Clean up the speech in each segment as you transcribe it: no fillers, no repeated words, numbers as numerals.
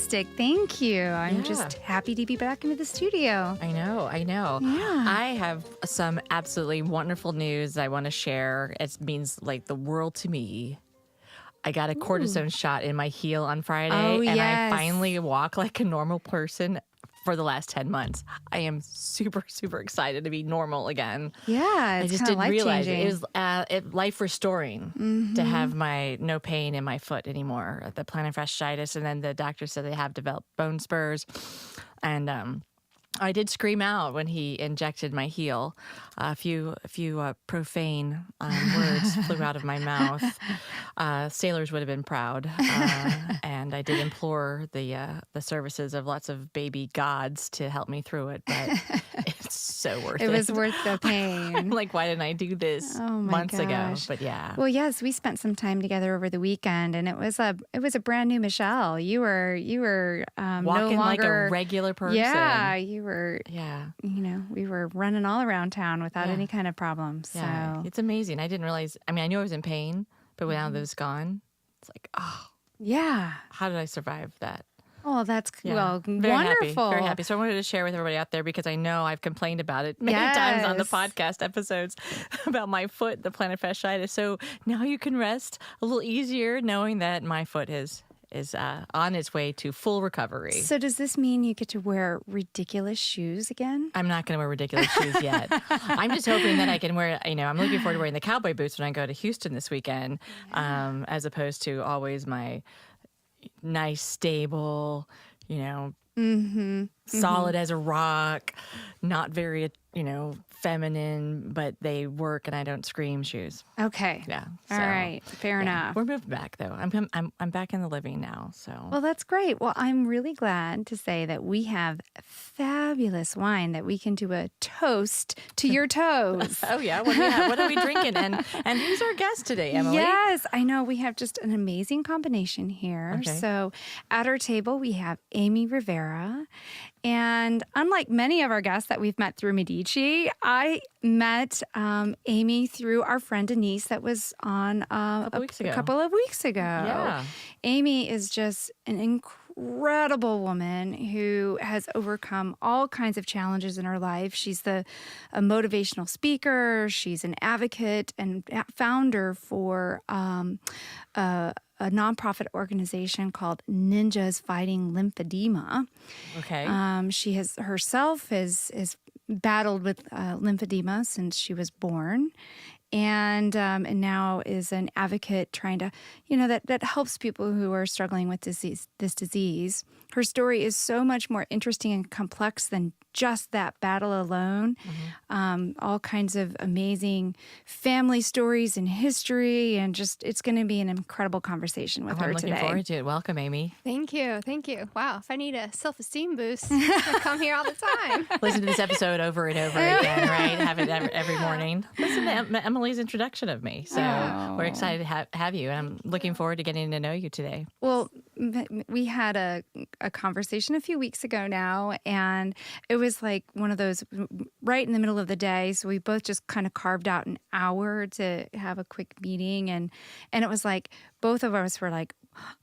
fantastic. Thank you. I'm just happy to be back into the studio. I know. Yeah. I have some absolutely wonderful news I want to share. It means like the world to me. I got a cortisone shot in my heel on Friday, and I finally walk like a normal person for the last 10 months. I am super, super excited to be normal again. Yeah, it's I just kind of didn't realize life-changing. it was life restoring to have my no pain in my foot anymore, the plantar fasciitis, and then the doctor said they have developed bone spurs, and I did scream out when he injected my heel. A few profane words flew out of my mouth. Sailors would have been proud. And I did implore the services of lots of baby gods to help me through it. But it's so worth it. It was worth the pain. I'm like, why didn't I do this months ago? But yeah. Well, yes, we spent some time together over the weekend, and it was a brand new Michelle. You were Walking no longer like a regular person. Yeah, you were. Yeah. We were running all around town without any kind of problems. So it's amazing. I didn't realize. I mean, I knew I was in pain, but now that it's gone, it's like, yeah. How did I survive that? Oh, that's Very wonderful. Very happy. So I wanted to share with everybody out there because I know I've complained about it many times on the podcast episodes about my foot, the plantar fasciitis. So now you can rest a little easier knowing that my foot is on its way to full recovery. So does this mean you get to wear ridiculous shoes again? I'm not going to wear ridiculous shoes yet. I'm just hoping that I can wear, I'm looking forward to wearing the cowboy boots when I go to Houston this weekend, as opposed to always my nice, stable, solid as a rock, not very, feminine, but they work and I don't scream shoes. Okay. Yeah. All right. Fair enough. We're moved back though. I'm back in the living now. So. Well, that's great. Well, I'm really glad to say that we have fabulous wine that we can do a toast to your toes. Oh yeah. What are we drinking? And who's our guest today, Emily? Yes, I know we have just an amazing combination here. Okay. So at our table we have Amy Rivera. And unlike many of our guests that we've met through Medici, I met Amy through our friend Denise that was on a couple of weeks ago. Yeah. Amy is just an incredible woman who has overcome all kinds of challenges in her life. She's a motivational speaker. She's an advocate and founder for a nonprofit organization called Ninjas Fighting Lymphedema. Okay. She has herself has battled with lymphedema since she was born, and now is an advocate trying to, that helps people who are struggling with this disease. Her story is so much more interesting and complex than just that battle alone. All kinds of amazing family stories and history, and just it's going to be an incredible conversation with her today. I'm looking forward to it. Welcome, Amy. Thank you. Wow, if I need a self-esteem boost, I come here all the time. Listen to this episode over and over again, right? Have it every morning. Listen to Emily's introduction of me. So we're excited to have you, and I'm looking forward to getting to know you today. Well, we had a conversation a few weeks ago now, and it was like one of those right in the middle of the day. So we both just kind of carved out an hour to have a quick meeting, and it was like both of us were like,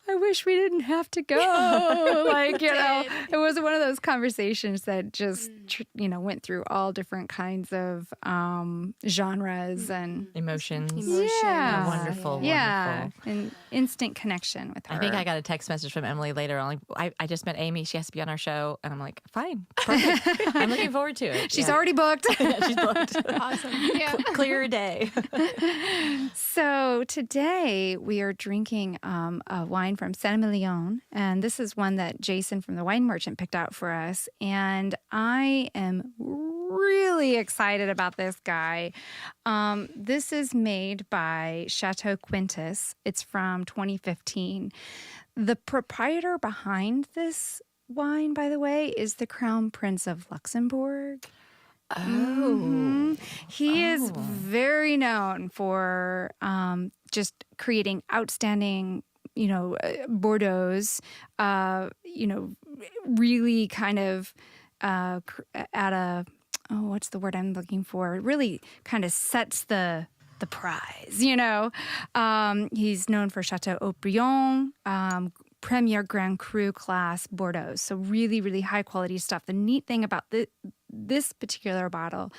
I wish we didn't have to go. It was one of those conversations that just, went through all different kinds of genres and emotions. Yeah. Wonderful. Yeah. An instant connection with her. I think I got a text message from Emily later on. Like, I just met Amy. She has to be on our show. And I'm like, fine. Perfect. I'm looking forward to it. She's already booked. She's booked. Awesome. Yeah. Clear day. So today we are drinking a wine from Saint Emilion, and this is one that Jason from the Wine Merchant picked out for us, and I am really excited about this guy. This is made by Chateau Quintus. It's from 2015. The proprietor behind this wine, by the way, is the Crown Prince of Luxembourg. He is very known for just creating outstanding, Bordeaux's, really kind of at a, what's the word I'm looking for? It really kind of sets the prize, He's known for Chateau Haut-Brion, Premier Grand Cru class Bordeaux. So really, really high quality stuff. The neat thing about this particular bottle,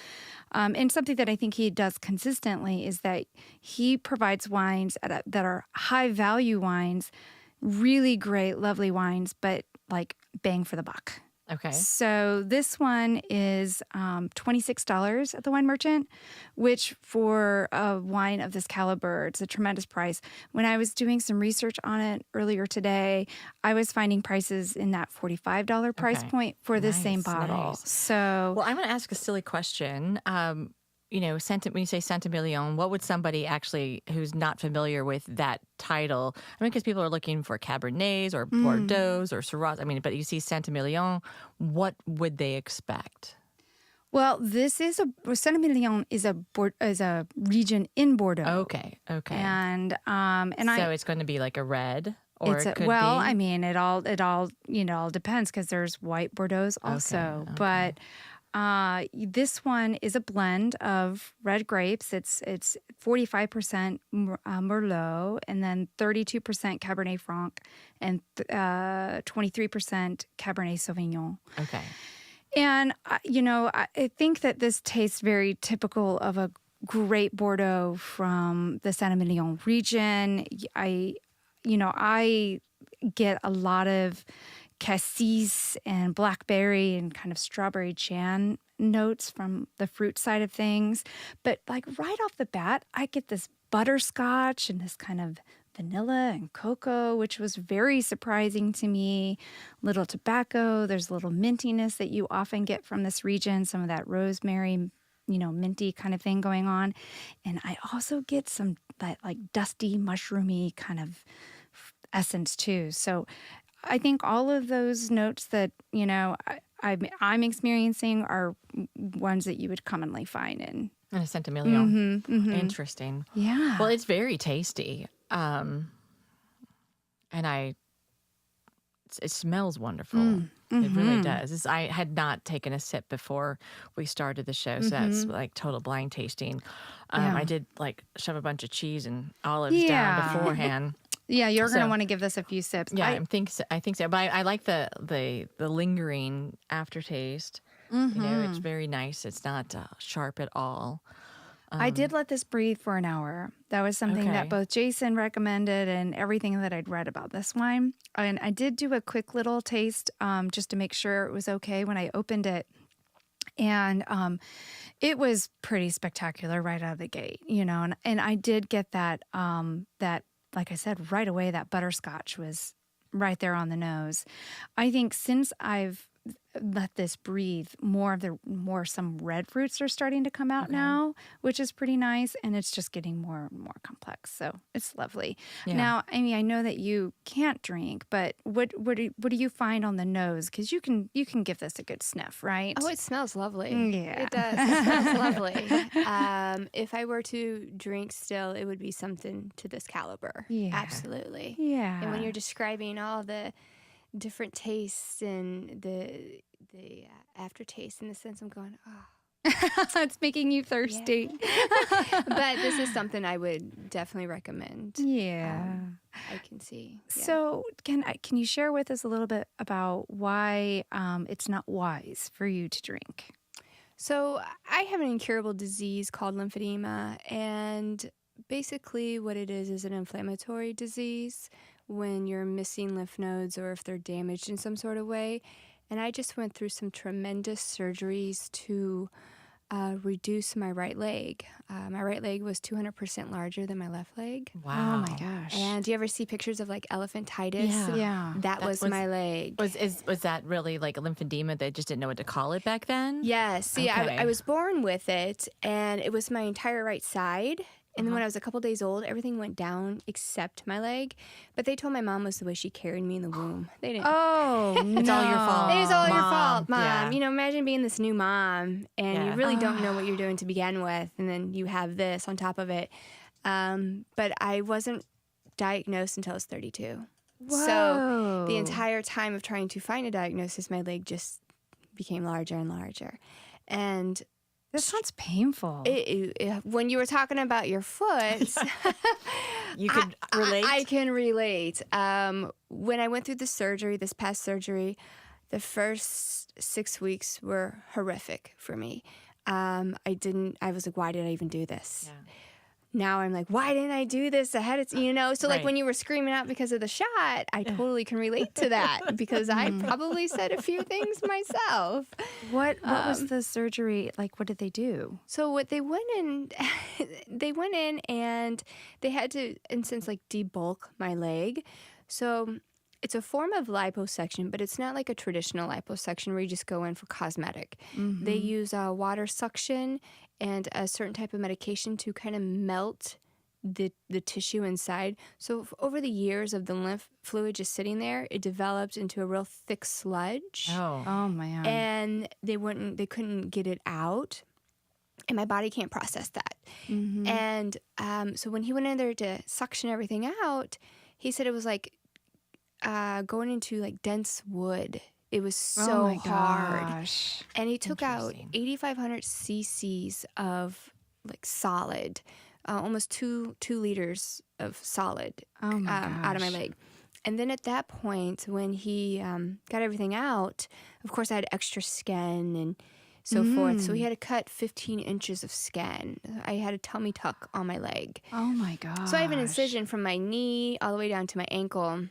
and something that I think he does consistently, is that he provides wines that are high value wines, really great, lovely wines, but like bang for the buck. Okay. So this one is $26 at the wine merchant, which for a wine of this caliber, it's a tremendous price. When I was doing some research on it earlier today, I was finding prices in that $45 price point for this same bottle. Nice. So, Well, I'm going to ask a silly question. When you say Saint Emilion, what would somebody actually who's not familiar with that title? I mean, because people are looking for Cabernets or Bordeaux or Syrahs. I mean, but you see Saint Emilion, what would they expect? well, Saint Emilion is a region in Bordeaux. Okay. And So it's going to be like a red, or it could be. I mean, it all depends, because there's white Bordeaux also, Okay. but. This one is a blend of red grapes. It's 45% Merlot, and then 32% Cabernet Franc, and 23% Cabernet Sauvignon. Okay. And I think that this tastes very typical of a great Bordeaux from the Saint Emilion region. I get a lot of cassis and blackberry and kind of strawberry jam notes from the fruit side of things. But like right off the bat, I get this butterscotch and this kind of vanilla and cocoa, which was very surprising to me. Little tobacco. There's a little mintiness that you often get from this region, some of that rosemary, minty kind of thing going on. And I also get some that like dusty, mushroomy kind of essence too. So I think all of those notes that, I'm experiencing are ones that you would commonly find in And a Saint Emilion. Mm-hmm. Interesting. Yeah. Well, it's very tasty. And it smells wonderful. It really does. I had not taken a sip before we started the show, so that's like total blind tasting. I did like shove a bunch of cheese and olives down beforehand. Yeah, you're going to want to give this a few sips. Yeah, I think so. But I like the lingering aftertaste. It's very nice. It's not sharp at all. I did let this breathe for an hour. That was something that both Jason recommended and everything that I'd read about this wine. And I did do a quick little taste just to make sure it was okay when I opened it. And it was pretty spectacular right out of the gate, and I did get that, like I said, right away, that butterscotch was right there on the nose. I think since I've let this breathe, some red fruits are starting to come out now, which is pretty nice, and it's just getting more and more complex. So it's lovely. Yeah. Now, Amy, I know that you can't drink, but what do you find on the nose? Because you can give this a good sniff, right? Oh, it smells lovely. Yeah. It does. It smells lovely. If I were to drink still, it would be something to this caliber. Yeah. Absolutely. Yeah. And when you're describing all the different tastes and the aftertaste, in the sense, I'm going, oh. It's making you thirsty. Yeah. But this is something I would definitely recommend. Yeah. I can see. Yeah. So can you share with us a little bit about why it's not wise for you to drink? So I have an incurable disease called lymphedema, and basically what it is an inflammatory disease when you're missing lymph nodes or if they're damaged in some sort of way. And I just went through some tremendous surgeries to reduce my right leg. My right leg was 200% larger than my left leg. Wow. Oh my gosh. And do you ever see pictures of like elephantitis? Yeah. That was my leg. Was that really like a lymphedema? They just didn't know what to call it back then? Yes. See, Okay. I was born with it, and it was my entire right side. And then when I was a couple days old, everything went down except my leg. But they told my mom it was the way she carried me in the womb. They didn't. Oh, It's all your fault. It is all your Mom. fault, Mom. Yeah. Imagine being this new mom, and you Yeah. really don't know what you're doing to begin with, and then you have this on top of it. But I wasn't diagnosed until I was 32. So the entire time of trying to find a diagnosis, my leg just became larger and larger. And This sounds painful. When you were talking about your foot, You could relate? I can relate. When I went through this past surgery, the first 6 weeks were horrific for me. I was like, why did I even do this? Yeah. Now I'm like, why didn't I do this ahead of, So like Right. when you were screaming out because of the shot, I totally can relate to that because I probably said a few things myself. What was the surgery like? What did they do? So what they went in and they had to, in a sense, like debulk my leg. So it's a form of liposuction, but it's not like a traditional liposuction where you just go in for cosmetic. They use water suction and a certain type of medication to kind of melt the tissue inside. So over the years of the lymph fluid just sitting there, it developed into a real thick sludge. Oh man. And they couldn't get it out. And my body can't process that. And so when he went in there to suction everything out, he said it was like going into like dense wood. It was so hard. Gosh. And he took out Interesting. 8,500 cc's of like solid, almost 2 liters of solid Oh my out of my gosh. leg. And then at that point, when he got everything out, of course I had extra skin and so forth. So he had to cut 15 inches of skin. I had a tummy tuck on my leg. Oh my gosh. So I have an incision from my knee all the way down to my ankle.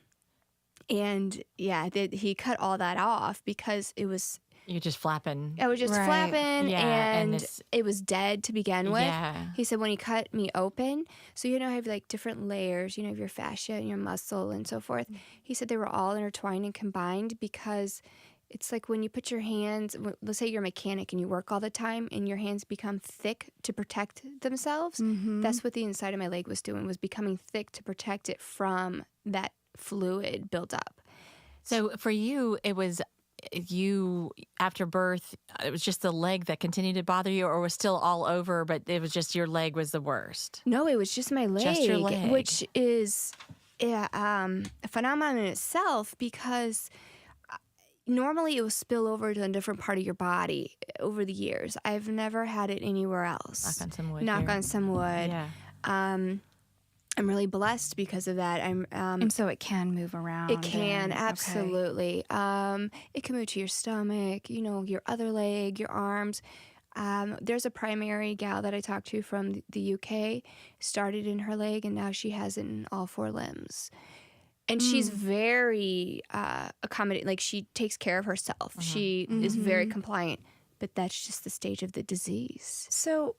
And yeah, he cut all that off because it was, You're just flapping. I was just Right. flapping Yeah, and and it's- it was dead to begin with. Yeah. He said when he cut me open, so I have like different layers, of your fascia and your muscle and so forth. He said they were all intertwined and combined because it's like when you put your hands, let's say you're a mechanic and you work all the time and your hands become thick to protect themselves. That's what the inside of my leg was doing, was becoming thick to protect it from that fluid buildup. So for you, it was after birth, it was just the leg that continued to bother you, or was still all over, but it was just your leg was the worst? No, it was just my leg, Just your leg. which is a phenomenon in itself because normally it will spill over to a different part of your body over the years. I've never had it anywhere else. Knock on some wood. Knock here. on some wood. Yeah. I'm really blessed because of that. And so it can move around. It can, and- okay. absolutely. It can move to your stomach, your other leg, your arms. There's a primary gal that I talked to from the UK, started in her leg, and now she has it in all 4 limbs. And she's very accommodating. Like, she takes care of herself. She is very compliant. But that's just the stage of the disease. So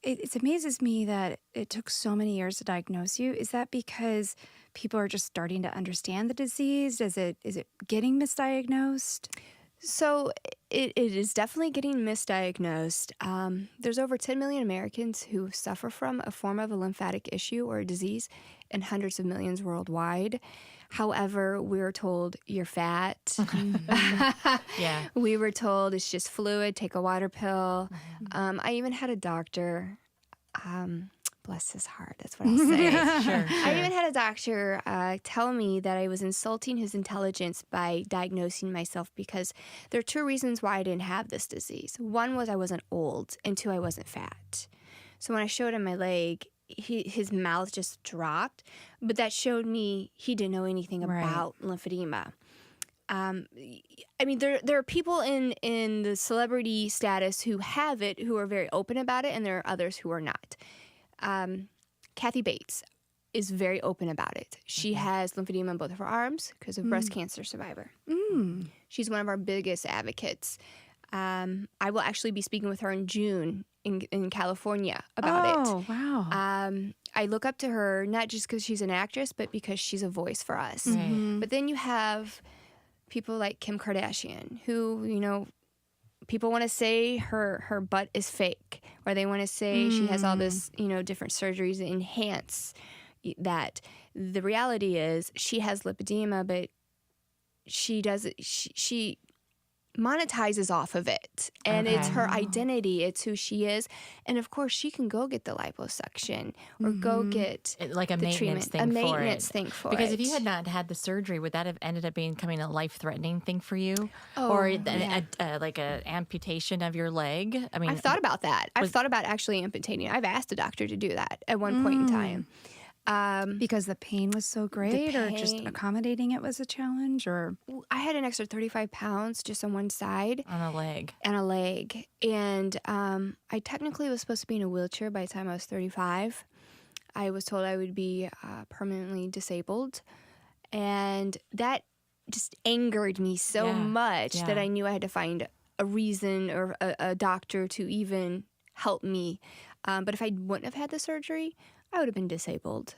it amazes me that it took so many years to diagnose you. Is that because people are just starting to understand the disease? Is it getting misdiagnosed? So it is definitely getting misdiagnosed. There's over 10 million Americans who suffer from a form of a lymphatic issue or a disease, and hundreds of millions worldwide. However, we're told you're fat. Yeah. We were told it's just fluid, take a water pill. I even had a doctor, bless his heart, that's what I'll say. Sure. I even had a doctor tell me that I was insulting his intelligence by diagnosing myself because there are 2 reasons why I didn't have this disease. One was I wasn't old, and 2, I wasn't fat. So when I showed him my leg, his mouth just dropped, but that showed me he didn't know anything Right. about lymphedema. I mean, there are people in the celebrity status who have it, who are very open about it, and there are others who are not. Kathy Bates is very open about it. She has lymphedema in both of her arms because of breast cancer survivor. She's one of our biggest advocates. I will actually be speaking with her in June in California about it. Oh, wow. I look up to her not just because she's an actress, but because she's a voice for us. Right. But then you have people like Kim Kardashian, who, people want to say her butt is fake, or they want to say she has all this, different surgeries that enhance that. The reality is she has lipedema, but she does it. She monetizes off of it, and Okay. it's her identity, it's who she is. And of course she can go get the liposuction or go get Like a the maintenance treatment, thing a for maintenance it. thing for Because it. if you had not had the surgery, would that have ended up becoming a life-threatening thing for you? Oh, Or yeah. like an amputation of your leg? I mean, I've thought about that. I've thought about actually amputating. I've asked a doctor to do that at one point in time. Because the pain was so great, or just pain. accommodating it was a challenge, or I had an extra 35 pounds just on one side on a leg. and a leg. And I technically was supposed to be in a wheelchair by the time I was 35. I was told I would be permanently disabled. And that just angered me so Yeah, much yeah. that I knew I had to find a reason or a doctor to even help me. But if I wouldn't have had the surgery, I would have been disabled.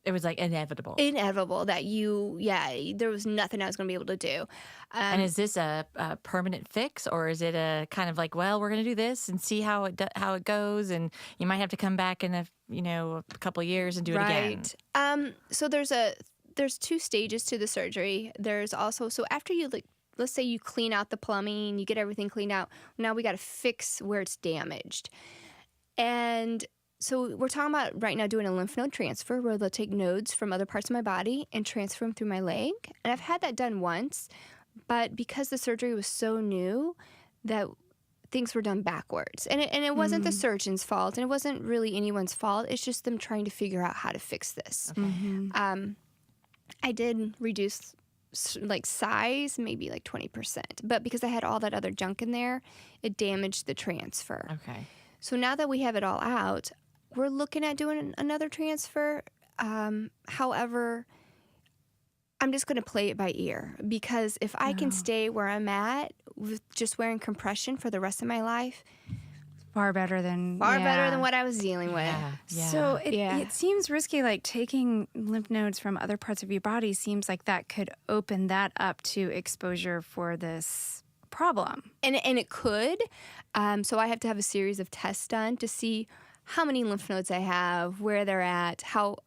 It was like inevitable. Inevitable that there was nothing I was going to be able to do. And is this a permanent fix, or is it a kind of like, well, we're going to do this and see how it goes, and you might have to come back in a couple of years and do it again? Right. So there's 2 stages to the surgery. There's also, so after you, like, let's say you clean out the plumbing, you get everything cleaned out. Now we got to fix where it's damaged. And so we're talking about right now doing a lymph node transfer where they'll take nodes from other parts of my body and transfer them through my leg. And I've had that done once, but because the surgery was so new, that things were done backwards. And it wasn't the surgeon's fault, and it wasn't really anyone's fault. It's just them trying to figure out how to fix this. Okay. I did reduce like size, maybe like 20%. But because I had all that other junk in there, it damaged the transfer. Okay. So now that we have it all out, we're looking at doing another transfer. However, I'm just going to play it by ear, because if I can stay where I'm at with just wearing compression for the rest of my life, far better than better than what I was dealing with. Yeah. So it seems risky, like taking lymph nodes from other parts of your body seems like that could open that up to exposure for this problem. And it could. So I have to have a series of tests done to see how many lymph nodes I have, where they're at, how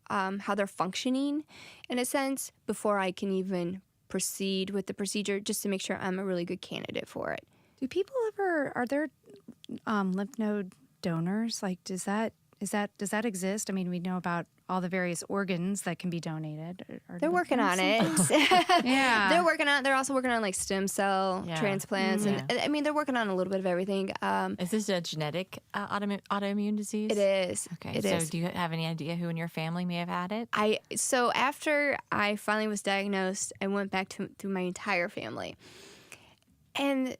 they're functioning, in a sense, before I can even proceed with the procedure, just to make sure I'm a really good candidate for it. Do people ever, are there lymph node donors? Like, does that exist? I mean, we know about all the various organs that can be donated. They're working on it. Yeah. They're also working on like stem cell transplants. Yeah. And I mean, they're working on a little bit of everything. Is this a genetic autoimmune disease? It is. Okay. It so is. do you have any idea who in your family may have had it? So after I finally was diagnosed, I went back to my entire family. And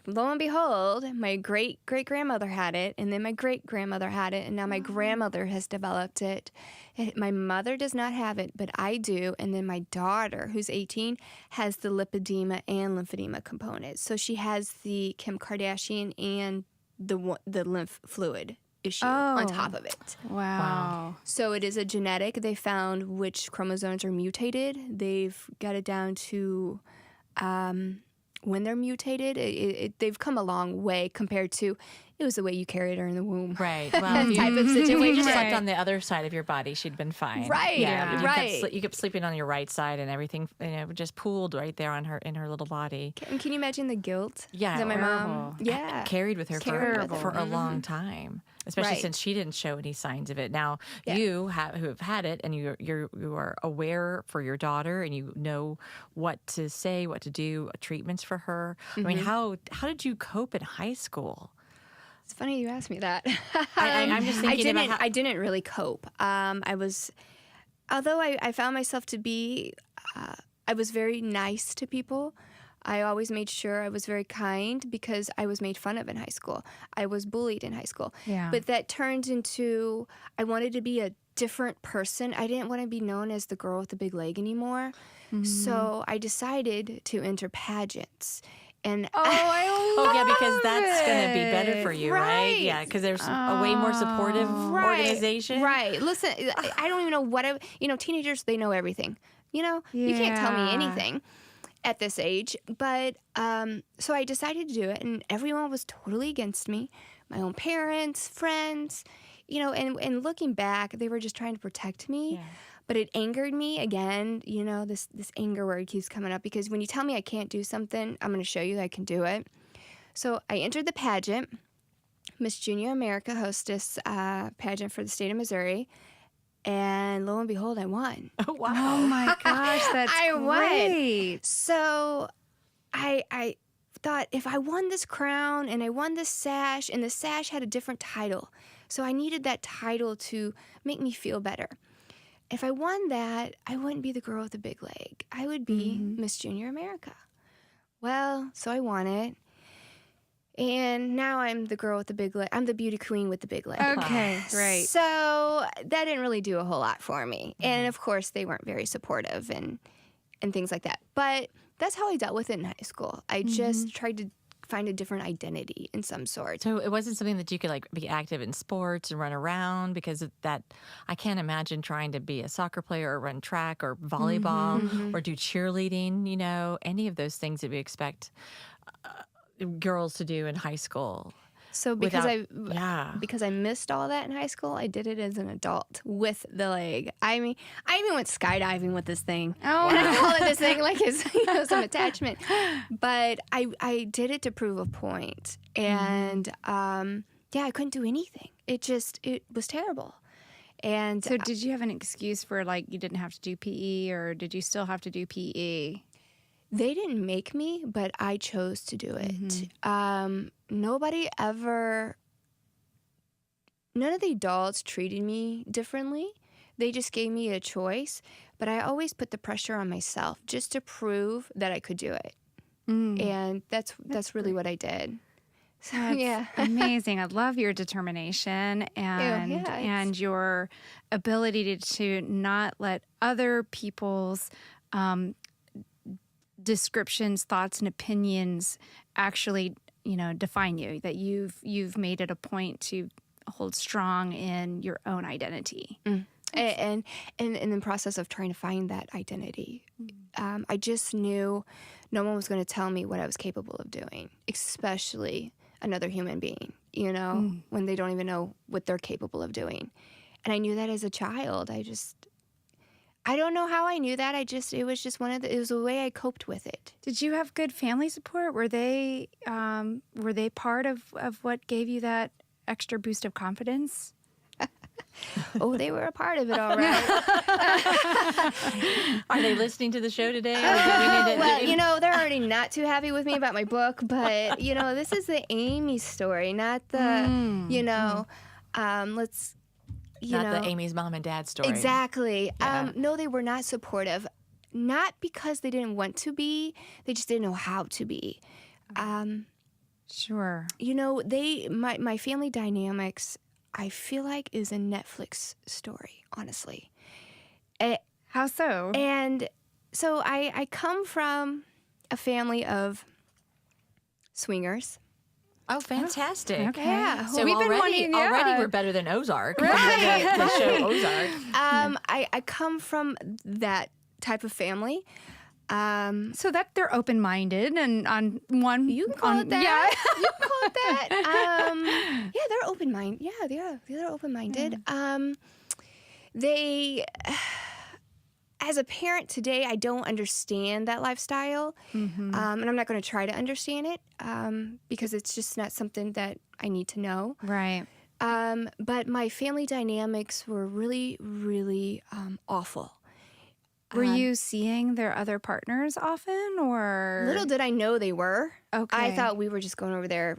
lo and behold, my great-great-grandmother had it, and then my great-grandmother had it, and now my grandmother has developed it. My mother does not have it, but I do, and then my daughter, who's 18, has the lipedema and lymphedema component. So she has the Kim Kardashian and the lymph fluid issue on top of it. Wow. So it is a genetic. They found which chromosomes are mutated. They've got it down to when they're mutated. They've come a long way compared to it was the way you carried her in the womb. Right. Well, That if type of you situation. just slept on the other side of your body, she'd been fine. Right, Yeah. You right. you kept sleeping on your right side, and everything just pooled right there in her little body. Can you imagine the guilt Yeah, that my mom horrible. Carried with her Carried with for her. a long time, especially Right. since she didn't show any signs of it. Now Yeah. you who have had it, and you are aware for your daughter, and you know what to say, what to do, treatments for her. I mean, how did you cope in high school? It's funny you asked me that. I'm just thinking about how. I didn't really cope. Although I found myself to be, I was very nice to people. I always made sure I was very kind because I was made fun of in high school. I was bullied in high school. Yeah. But that turned into, I wanted to be a different person. I didn't want to be known as the girl with the big leg anymore. So I decided to enter pageants. And Yeah, because that's going to be better for you, right? Right. Yeah, because there's a way more supportive organization. Right. Listen, I don't even know what teenagers, they know everything. You can't tell me Yeah. anything at this age. But so I decided to do it, and everyone was totally against me. My own parents, friends, and looking back, they were just trying to protect me. Yeah. But it angered me again. You know, this anger word keeps coming up because when you tell me I can't do something, I'm going to show you that I can do it. So I entered the pageant, Miss Junior America hostess pageant for the state of Missouri. And lo and behold, I won. Oh, wow. Oh my gosh, that's I won. great. So I thought if I won this crown and I won this sash, and the sash had a different title. So I needed that title to make me feel better. If I won that, I wouldn't be the girl with the big leg. I would be Miss Junior America. Well, so I won it. And now I'm the girl with the big leg. I'm the beauty queen with the big leg. Okay, right. So that didn't really do a whole lot for me. And of course, they weren't very supportive and things like that. But that's how I dealt with it in high school. I just tried to find a different identity in some sort. So it wasn't something that you could be active in sports and run around because of that. I can't imagine trying to be a soccer player or run track or volleyball or do cheerleading, any of those things that we expect girls to do in high school. So because I missed all that in high school, I did it as an adult with the leg. I mean, I even went skydiving with this thing. Oh, and I call it this thing like it's some attachment. But I did it to prove a point. And I couldn't do anything. It was terrible. And so did you have an excuse for you didn't have to do PE, or did you still have to do PE? They didn't make me, but I chose to do it. None of the adults treated me differently. They just gave me a choice, but I always put the pressure on myself just to prove that I could do it. And that's really what I did. So, That's amazing. I love your determination and your ability to not let other people's descriptions, thoughts, and opinions actually, define you. That you've made it a point to hold strong in your own identity. And in the process of trying to find that identity, I just knew no one was going to tell me what I was capable of doing, especially another human being, when they don't even know what they're capable of doing. And I knew that as a child. I don't know how I knew that. It was just it was the way I coped with it. Did you have good family support? Were they part of what gave you that extra boost of confidence? Oh, they were a part of it, all right. Are they listening to the show today? They're already not too happy with me about my book, but, this is the Amy story, not the, let's... Not the Amy's mom and dad story. Exactly. Yeah. No, they were not supportive. Not because they didn't want to be. They just didn't know how to be. Sure. My family dynamics, I feel like, is a Netflix story, honestly. How so? And so I come from a family of swingers. Oh, fantastic. Okay. Yeah. So We've been already we're better than Ozark. Right. the show Ozark. I come from that type of family. So that they're open-minded and on one... You can call it that. Yeah. You can call it that. They're open-minded. Yeah, they're open-minded. They... As a parent today, I don't understand that lifestyle, and I'm not going to try to understand it because it's just not something that I need to know. Right. But my family dynamics were really, really awful. Were you seeing their other partners often, or...? Little did I know they were. Okay. I thought we were just going over there,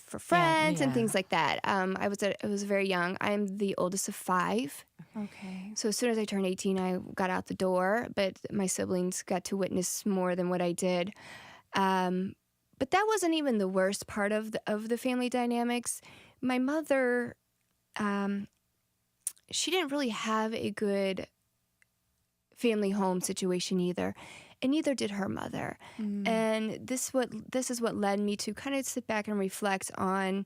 for friends and things like that. I was very young. I'm the oldest of 5. Okay. So as soon as I turned 18, I got out the door, but my siblings got to witness more than what I did. But that wasn't even the worst part of the family dynamics. My mother, she didn't really have a good family home situation either, and neither did her mother. And this is what led me to kind of sit back and reflect on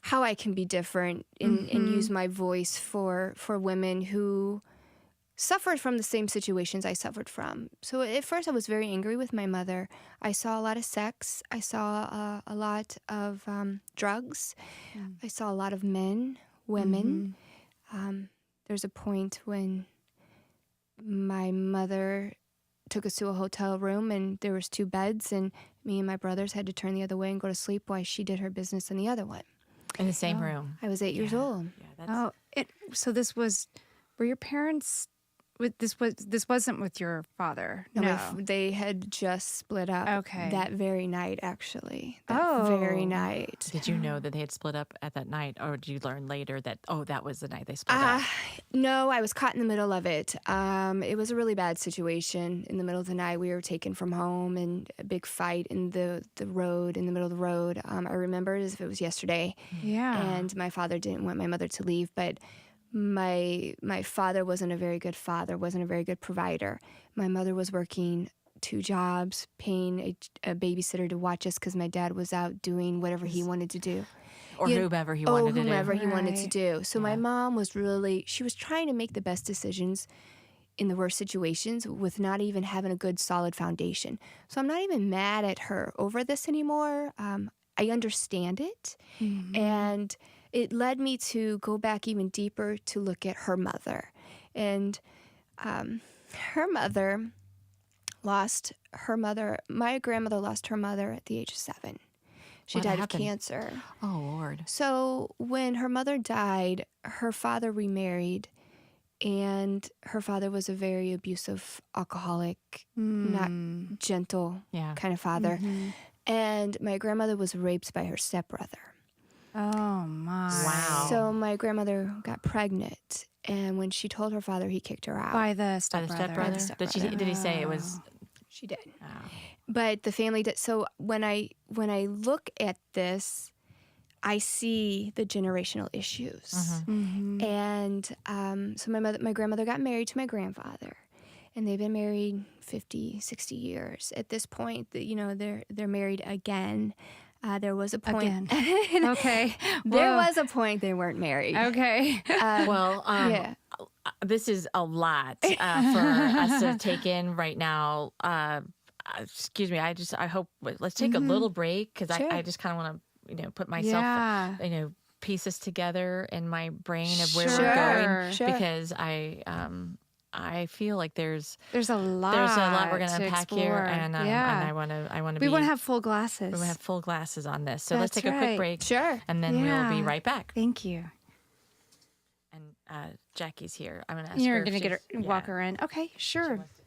how I can be different and use my voice for women who suffered from the same situations I suffered from. So at first I was very angry with my mother. I saw a lot of sex. I saw a lot of drugs. I saw a lot of men, women. There's a point when my mother took us to a hotel room, and there was 2 beds, and me and my brothers had to turn the other way and go to sleep while she did her business in the other one. In the same room. I was 8 years old. Yeah, that's So this was, were your parents, this wasn't with your father? No. They had just split up Okay. that very night, actually. That very night. Did you know that they had split up at that night, or did you learn later that, that was the night they split up? No, I was caught in the middle of it. It was a really bad situation. In the middle of the night, we were taken from home, and a big fight in the road, in the middle of the road. I remember it as if it was yesterday. Yeah. And my father didn't want my mother to leave, but my father wasn't a very good father, wasn't a very good provider. My mother was working 2 jobs, paying a babysitter to watch us because my dad was out doing whatever he wanted to do. Or whomever he wanted to do. Whomever he wanted to Right. do. So my mom was she was trying to make the best decisions in the worst situations with not even having a good solid foundation. So I'm not even mad at her over this anymore. I understand it. And it led me to go back even deeper to look at her mother. And her mother my grandmother lost her mother at the age of 7. She What died happened? of cancer. Oh, Lord. So when her mother died, her father remarried, and her father was a very abusive alcoholic, not gentle Yeah. kind of father. And my grandmother was raped by her stepbrother. Oh, my. Wow. So my grandmother got pregnant, and when she told her father, he kicked her out. By the By the stepbrother. stepbrother? Did he say it was? She did. Oh. But the family did. So when I look at this, I see the generational issues. And so my grandmother got married to my grandfather, and they've been married 50, 60 years. At this point, they're married again. There was a point. Again. Okay. There Whoa. was a point they weren't married. Okay. Well, yeah. this is a lot for us to take in right now. Excuse me. I hope let's take a little break because Sure. I just kind of want to put myself Yeah. pieces together in my brain of where we're Sure. going Sure. because I feel like there's There's a lot we're going to unpack explore. here, and yeah. I want to We want to have full glasses. we want to have full glasses on this. So let's That's take a quick right. break, Sure. and then we'll be Yeah. right back. Thank you. And Jackie's here. I'm going to ask You're her. going to get her, walk her in. Okay, sure. Let's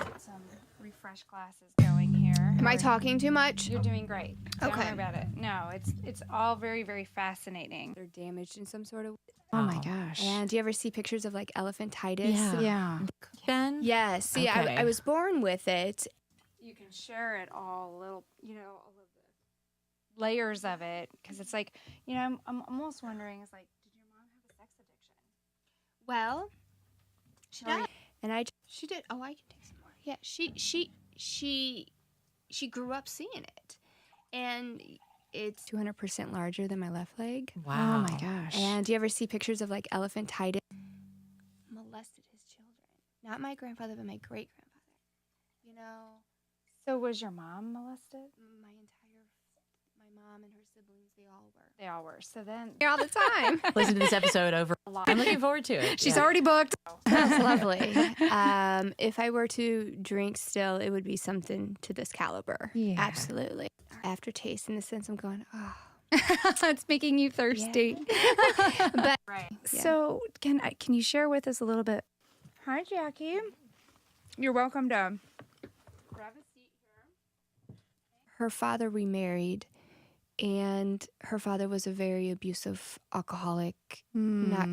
get some refresh glasses going here. Am I talking too much? You're doing great. Don't Okay. worry about it. No, it's all very, very fascinating. They're damaged in some sort of. Oh my gosh. And do you ever see pictures of like elephantitis? Yeah. Yeah. Ben? Yes. See, Okay. I was born with it. You can share it all, all of the layers of it, because it's like, I'm almost wondering, it's like, did your mom have a sex addiction? Well, she Or- did. And she did. Oh, I can take some more. Yeah, she grew up seeing it, and it's 200% larger than my left leg. Wow. Oh my gosh. And do you ever see pictures of like elephantitis? Molested his children. Not my grandfather, but my great grandfather. So was your mom molested? My mom and her siblings, they all were. They all were. So then All the time. Listen to this episode over. I'm looking forward to it. she's Yeah. already booked. That's lovely. If I were to drink still, it would be something to this caliber. Yeah. Absolutely. Aftertaste, in the sense I'm going, oh. It's making you thirsty. But Right. Yeah. So can you share with us a little bit? Hi, Jackie. You're welcome to grab a seat here. her father remarried, and her father was a very abusive alcoholic, not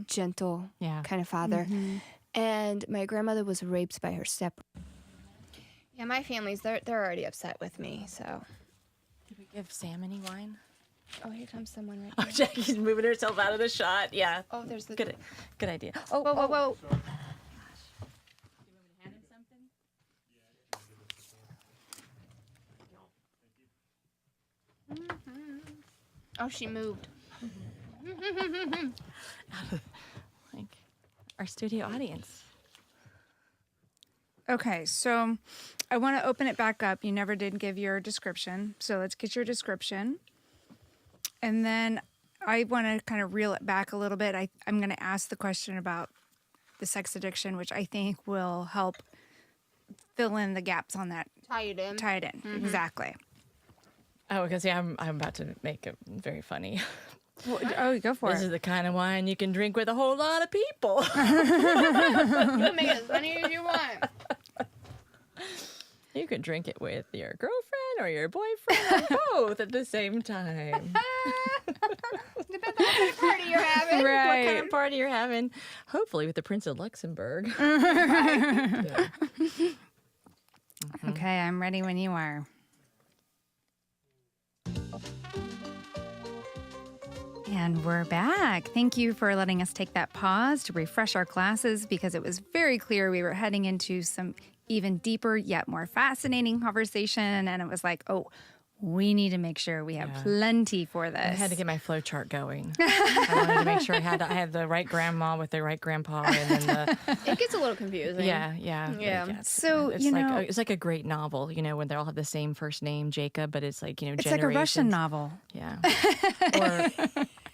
gentle Yeah. kind of father. And my grandmother was raped by her stepbrother. Yeah, my family's, they're already upset with me, so. Did we give Sam any wine? Oh, here comes someone right Oh, now. Jackie's moving herself out of the shot. Yeah. Oh, there's the... Good idea. Whoa, whoa, whoa. Oh, she moved. Like our studio audience. Okay, so I want to open it back up. You never did give your description, so let's get your description. And then I want to kind of reel it back a little bit. I'm going to ask the question about the sex addiction, which I think will help fill in the gaps on that. Tie it in. Tie it in, exactly. Oh, because I'm about to make it very funny. Oh, go for This it. is the kind of wine you can drink with a whole lot of people. You can make it as funny as you want. You can drink it with your girlfriend or your boyfriend or both at the same time. Depends on what kind of party you're having. What kind Right. of party you're having? Hopefully with the Prince of Luxembourg. Okay, I'm ready when you are. And we're back. Thank you for letting us take that pause to refresh our glasses because it was very clear we were heading into some even deeper yet more fascinating conversation. And it was like, oh, we need to make sure we have plenty for this. I had to get my flow chart going. I wanted to make sure I had the right grandma with the right grandpa, and then It gets a little confusing. yeah. So, it's you like know- it's like a great novel, when they all have the same first name, Jacob, but it's like It's like a Russian novel. Yeah.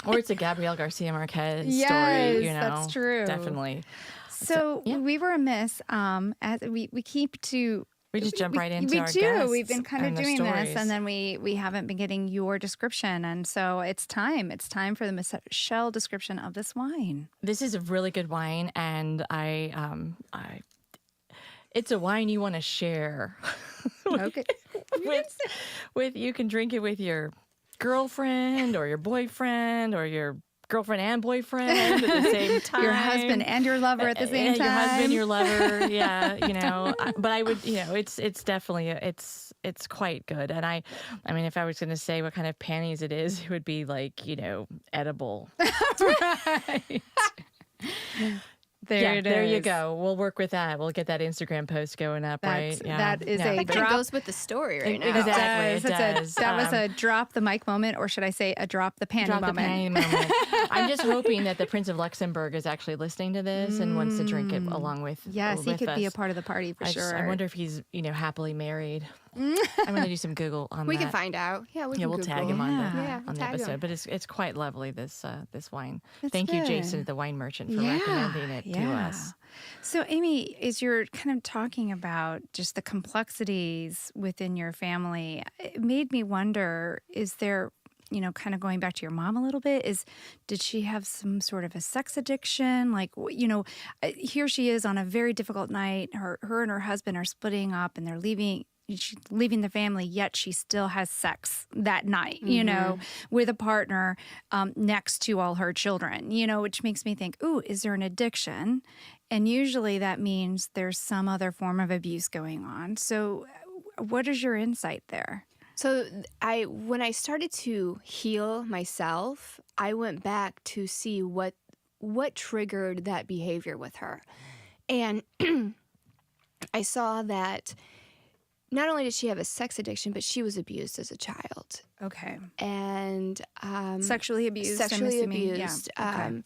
Or it's a Gabriel Garcia Marquez Yes, story, that's true. Definitely. So we were amiss as we keep to. We just jump right into our We do. guests We've been kind of and their doing this, stories. and then we haven't been getting your description, and so it's time. It's time for the Michelle description of this wine. This is a really good wine, and it's a wine you want to share. Okay. with you can drink it with your girlfriend or your boyfriend or your girlfriend and boyfriend at the same time. Your husband and your lover at the same time. Your husband, your lover, but I would, it's definitely, it's quite good. And I mean, if I was going to say what kind of panties it is, it would be like, edible. Right. There it is. There you go. We'll work with that. We'll get that Instagram post going up, right? That is a But it drop. goes with the story right now. Exactly. That It does. was a drop the mic moment, or should I say a drop the panty Drop moment? the panty moment. I'm just hoping that the Prince of Luxembourg is actually listening to this and wants to drink it along with Yes, he with could be a us. part of the party for sure. I wonder if he's happily married. I'm going to do some Google on We that. can find out. Yeah, we can we'll Google. tag him on the Yeah. on the tag him. episode. But it's quite lovely, this wine. That's Thank you, good. Jason, the wine merchant, for recommending it to us. So, Amy, as you're kind of talking about just the complexities within your family, it made me wonder, is there, kind of going back to your mom a little bit, did she have some sort of a sex addiction? Like, here she is on a very difficult night. Her and her husband are splitting up and she's leaving the family, yet she still has sex that night, with a partner next to all her children, which makes me think, ooh, is there an addiction? And usually that means there's some other form of abuse going on. So what is your insight there? So when I started to heal myself, I went back to see what triggered that behavior with her. And I saw that not only did she have a sex addiction, but she was abused as a child. Okay. And Sexually abused. I'm sexually assuming. abused. Yeah. Okay.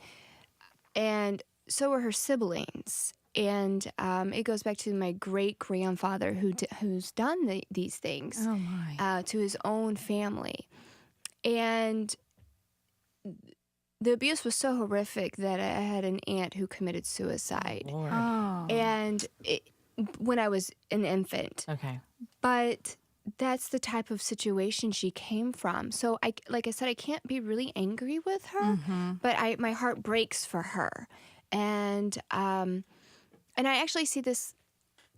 And so were her siblings. And it goes back to my great-grandfather who's done these things Oh, my. to his own family. And the abuse was so horrific that I had an aunt who committed suicide. Lord. Oh. And when I was an infant. Okay. But that's the type of situation she came from. So like I said, I can't be really angry with her, but my heart breaks for her. And I actually see this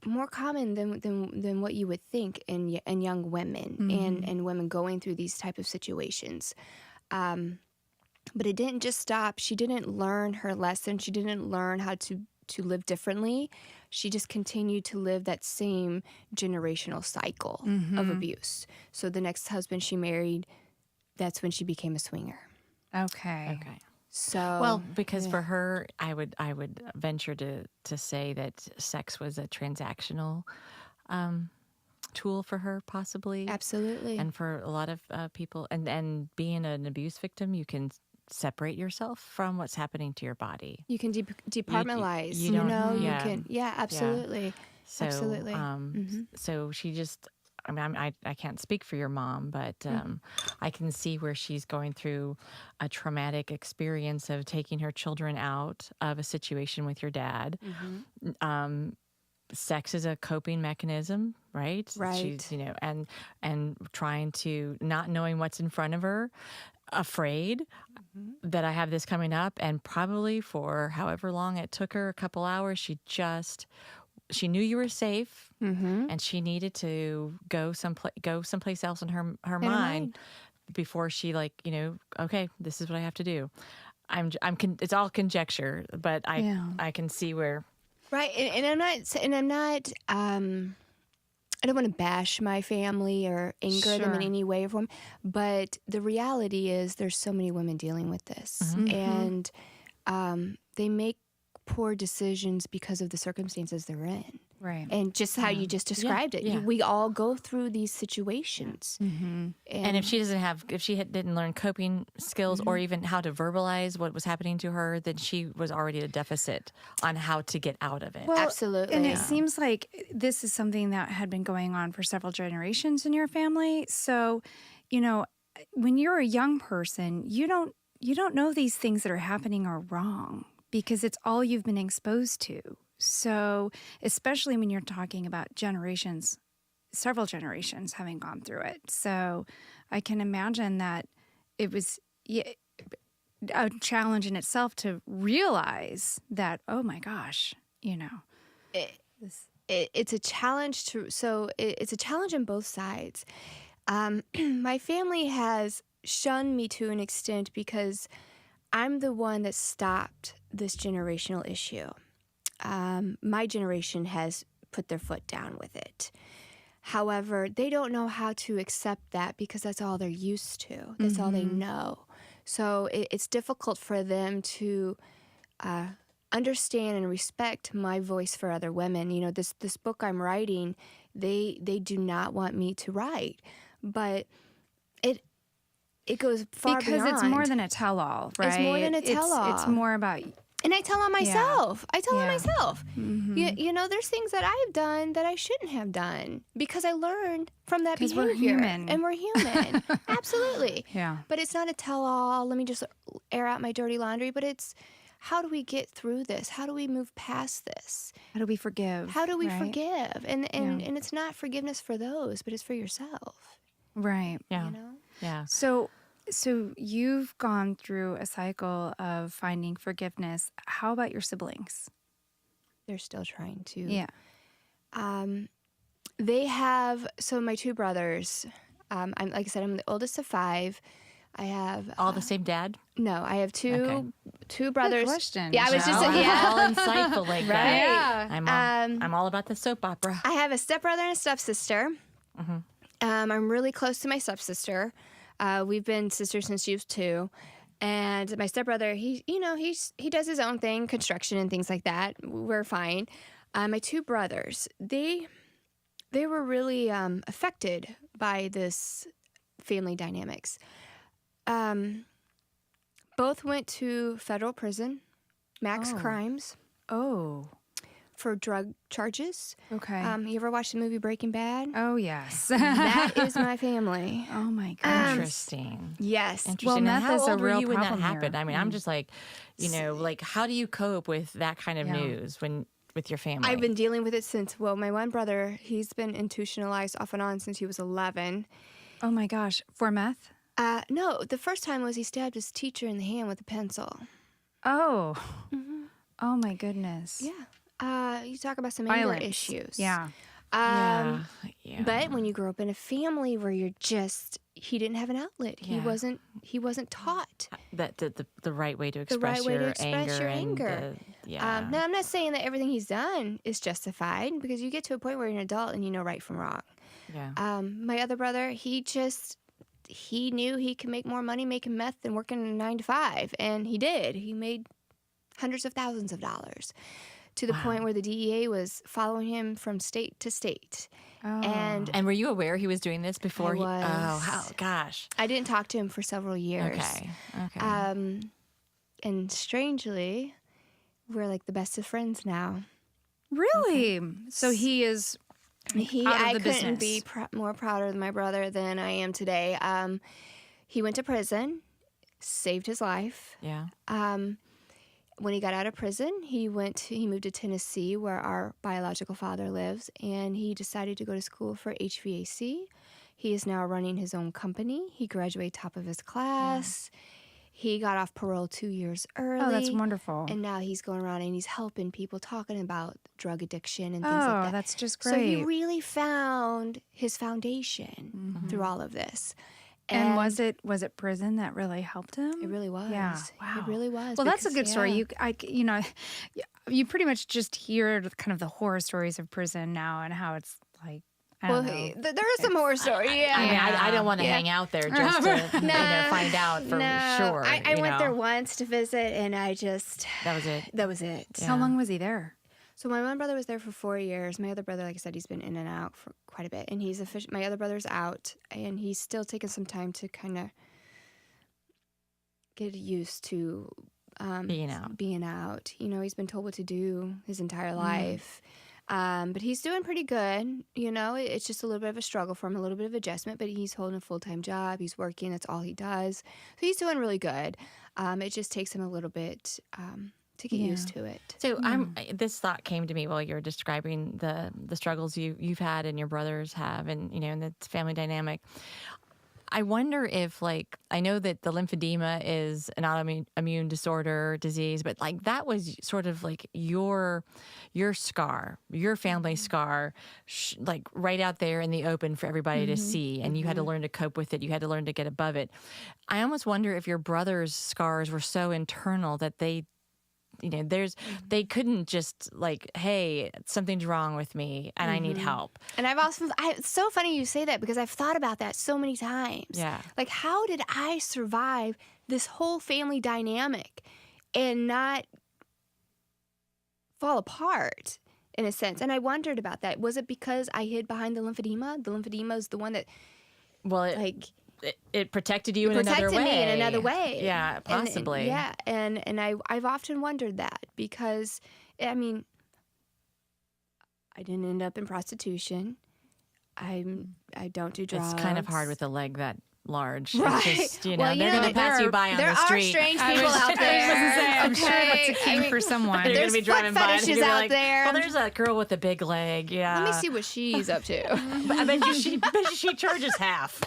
more common than what you would think in young women and women going through these type of situations. But it didn't just stop. She didn't learn her lesson. She didn't learn how to live differently. She just continued to live that same generational cycle of abuse. So the next husband she married, that's when she became a swinger. Okay. Okay. So Well, because for her, I would venture to say that sex was a transactional tool for her, possibly. absolutely. And for a lot of people, and being an abuse victim, you can separate yourself from what's happening to your body. You can departmentalize. you You, don't- know, yeah. you can. Yeah, absolutely. So, Absolutely. So she just, I mean, I can't speak for your mom, but I can see where she's going through a traumatic experience of taking her children out of a situation with your dad. Sex is a coping mechanism, right? Right. She's, and trying to, not knowing what's in front of her, afraid that I have this coming up, and probably for however long it took her, a couple hours, she knew you were safe, and she needed to go someplace else in her mind before she okay, this is what I have to do. It's all conjecture, but I can see where. Right, and I'm not. I don't want to bash my family or anger them in any way or form, but the reality is there's so many women dealing with this, and they make poor decisions because of the circumstances they're in. Right. And just how you just described it. Yeah. We all go through these situations. And if she didn't learn coping skills or even how to verbalize what was happening to her, then she was already at a deficit on how to get out of it. Well, Absolutely. And it seems like this is something that had been going on for several generations in your family. So, when you're a young person, you don't know these things that are happening are wrong because it's all you've been exposed to. So, especially when you're talking about several generations having gone through it. So, I can imagine that it was a challenge in itself to realize that, oh my gosh, it's a challenge it's a challenge on both sides. My family has shunned me to an extent because I'm the one that stopped this generational issue. My generation has put their foot down with it. However, they don't know how to accept that because that's all they're used to. That's all they know. So it's difficult for them to understand and respect my voice for other women. This book I'm writing, they do not want me to write, but it goes far because beyond. it's more than a tell-all, right? It's more than a tell-all. It's more about. And I tell on myself. I tell on myself. There's things that I've done that I shouldn't have done because I learned from that behavior. We're human. And we're human. Absolutely. Yeah. But it's not a tell-all. Let me just air out my dirty laundry. But it's, how do we get through this? How do we move past this? How do we forgive? How do we forgive? And it's not forgiveness for those, but it's for yourself. Right. Yeah. Yeah. So you've gone through a cycle of finding forgiveness. How about your siblings? They're still trying to. Yeah. They have, so my two brothers, like I said, I'm the oldest of 5. I have All the same dad? No, I have two brothers. Good question. Yeah, I was just all insightful like that. Yeah. I'm all about the soap opera. I have a stepbrother and a stepsister. I'm really close to my stepsister. We've been sisters since she was 2. And my stepbrother, he does his own thing, construction and things like that. We're fine. My 2 brothers, they were really affected by this family dynamics. Both went to federal prison, max crimes. Oh. For drug charges. Okay. You ever watched the movie Breaking Bad? Oh, yes. That is my family. Oh, my gosh. Interesting. Yes. Interesting. Well, And meth how is a old were real you when that problem happened? here. I mean, I'm just like, how do you cope with that kind of news with your family? I've been dealing with it since, my one brother, he's been institutionalized off and on since he was 11. Oh, my gosh. For meth? No, the first time was he stabbed his teacher in the hand with a pencil. Oh. Oh, my goodness. Yeah. You talk about some Violence. anger issues. Yeah. Yeah. But when you grow up in a family where he didn't have an outlet. Yeah. He wasn't taught That the right way to express your anger. Now, I'm not saying that everything he's done is justified because you get to a point where you're an adult and you know right from wrong. Yeah. My other brother, he knew he could make more money making meth than working a 9 to 5, and he did. He made hundreds of thousands of dollars. To the point where the DEA was following him from state to state. Oh. And were you aware he was doing this before? I was. Oh, how gosh. I didn't talk to him for several years. Okay. And strangely, we're like the best of friends now. Really? So he is out I of the couldn't business. be more prouder of my brother than I am today. He went to prison, saved his life. Yeah. When he got out of prison, he moved to Tennessee, where our biological father lives, and he decided to go to school for HVAC. He is now running his own company. He graduated top of his class. He got off parole 2 years early. Oh, that's wonderful. And now he's going around and he's helping people, talking about drug addiction and things Oh, like that. that's just So he great. really found his foundation through all of this. And was it prison that really helped him? It really was. Yeah. Wow. It really was. Well, that's a because, good story. yeah. You pretty much just hear kind of the horror stories of prison now and how it's like, I don't know. There is some more story. Yeah. I mean, I don't want to hang out there just to find out for sure. I went there once to visit, and I just That was it. that was it. Yeah. How long was he there? So my one brother was there for 4 years. My other brother, like I said, he's been in and out for quite a bit, and my other brother's out, and he's still taking some time to kind of get used to Being out. Being out. He's been told what to do his entire life. But he's doing pretty good. It's just a little bit of a struggle for him, a little bit of adjustment, but he's holding a full-time job. He's working. That's all he does. So he's doing really good. It just takes him a little bit to get used to it. So this thought came to me while you were describing the struggles you've had and your brothers have, and and the family dynamic. I wonder if, I know that the lymphedema is an autoimmune disorder disease, but that was sort of your scar, your family scar, right out there in the open for everybody to see, and you had to learn to cope with it. You had to learn to get above it. I almost wonder if your brother's scars were so internal that they couldn't just hey, something's wrong with me and I need help. And it's so funny you say that, because I've thought about that so many times. Yeah. How did I survive this whole family dynamic and not fall apart in a sense? And I wondered about that. Was it because I hid behind the lymphedema? The lymphedema is the one that, it protected you in another way. Protected me in another way. Yeah, possibly. And I've often wondered that, because, I mean, I didn't end up in prostitution. I don't do drugs. It's kind of hard with a leg that large. Right. It's just, they're Well, going to pass you by on there the street. are strange people out there. I'm sure that's a kink for someone. They're going to be driving by and fetishes be out there. Well, there's that girl with the big leg. Yeah. Let me see what she's up to. I bet she charges half.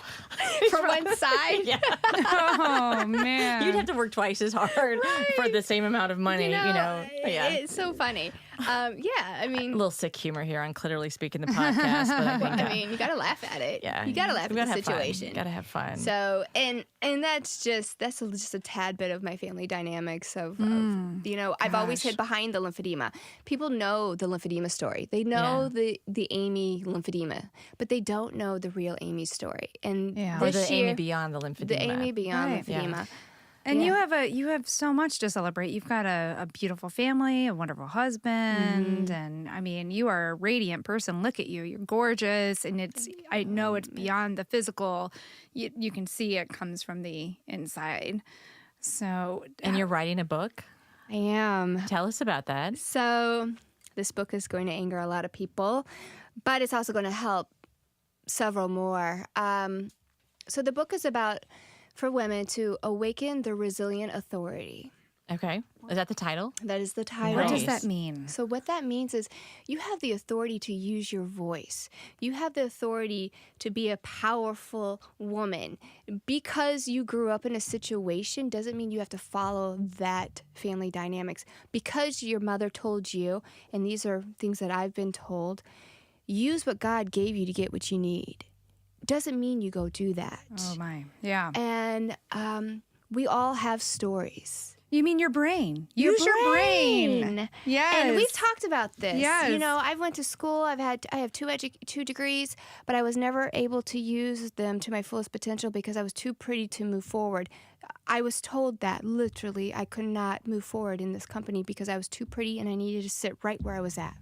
For one side? Yeah. Oh, man. You'd have to work twice as hard for the same amount of money, Yeah. It's so funny. I mean, A little sick humor here on Cliterally Speaking, the podcast, but I think you got to laugh at it. yeah, You got to laugh at the situation. You got to have fun. So, and that's just a tad bit of my family dynamics of I've always hid behind the lymphedema. People know the lymphedema story. They know the Amy lymphedema, but they don't know the real Amy's story. And or this the year, Amy beyond the lymphedema. the Amy beyond Right. lymphedema. Yeah. And you have so much to celebrate. You've got a beautiful family, a wonderful husband, and I mean, you are a radiant person. Look at you. You're gorgeous, and I know it's beyond the physical. You can see it comes from the inside. So, And you're writing a book? I am. Tell us about that. So this book is going to anger a lot of people, but it's also going to help several more. So the book is about for women to awaken their resilient authority. Okay. Is that the title? That is the title. what does Nice. that mean? So what that means is you have the authority to use your voice. You have the authority to be a powerful woman. Because you grew up in a situation doesn't mean you have to follow that family dynamics. Because your mother told you, and these are things that I've been told, use what God gave you to get what you need. Doesn't mean you go do that. Oh my, yeah. And we all have stories. You mean your brain? Use your brain. Yes. And we've talked about this. Yes. I went to school. I have two degrees, but I was never able to use them to my fullest potential because I was too pretty to move forward. I was told that literally I could not move forward in this company because I was too pretty and I needed to sit right where I was at.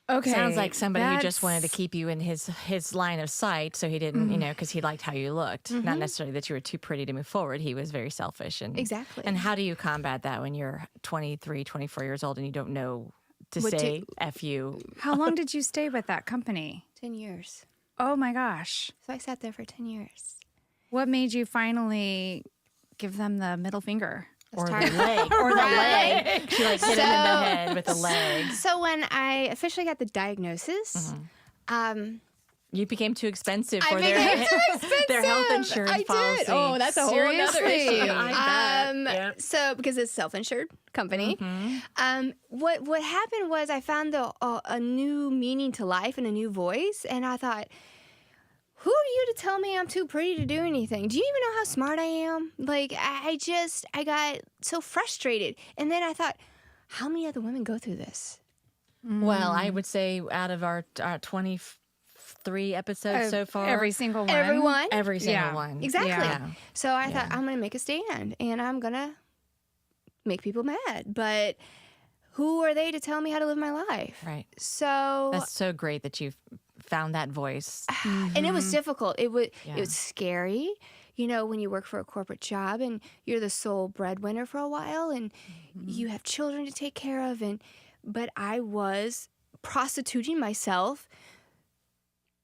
Okay. Sounds like somebody who just wanted to keep you in his line of sight, so he didn't, because he liked how you looked. Not necessarily that you were too pretty to move forward. He was very selfish. Exactly. And how do you combat that when you're 23, 24 years old and you don't know to say F you. How long did you stay with that company? 10 years. Oh my gosh. So I sat there for 10 years. What made you finally give them the middle finger? Or the leg. Or the leg. She like hit him in the head with a leg. So when I officially got the diagnosis, You became too expensive I for became too expensive. their health insurance I policy. did. Oh, that's a whole other Seriously? issue. I bet. Yep. So because it's a self-insured company, what happened was I found a new meaning to life and a new voice, and I thought, who are you to tell me I'm too pretty to do anything? Do you even know how smart I am? Like, I got so frustrated. And then I thought, how many other women go through this? Well, I would say out of our 23 episodes so far, Every single one. Everyone? every single Yeah. one. Exactly. Yeah. So I thought, I'm going to make a stand, and I'm going to make people mad. But who are they to tell me how to live my life? Right. So That's so great that you've found that voice. and it was difficult. It was scary. You know, when you work for a corporate job and you're the sole breadwinner for a while, and you have children to take care of, but I was prostituting myself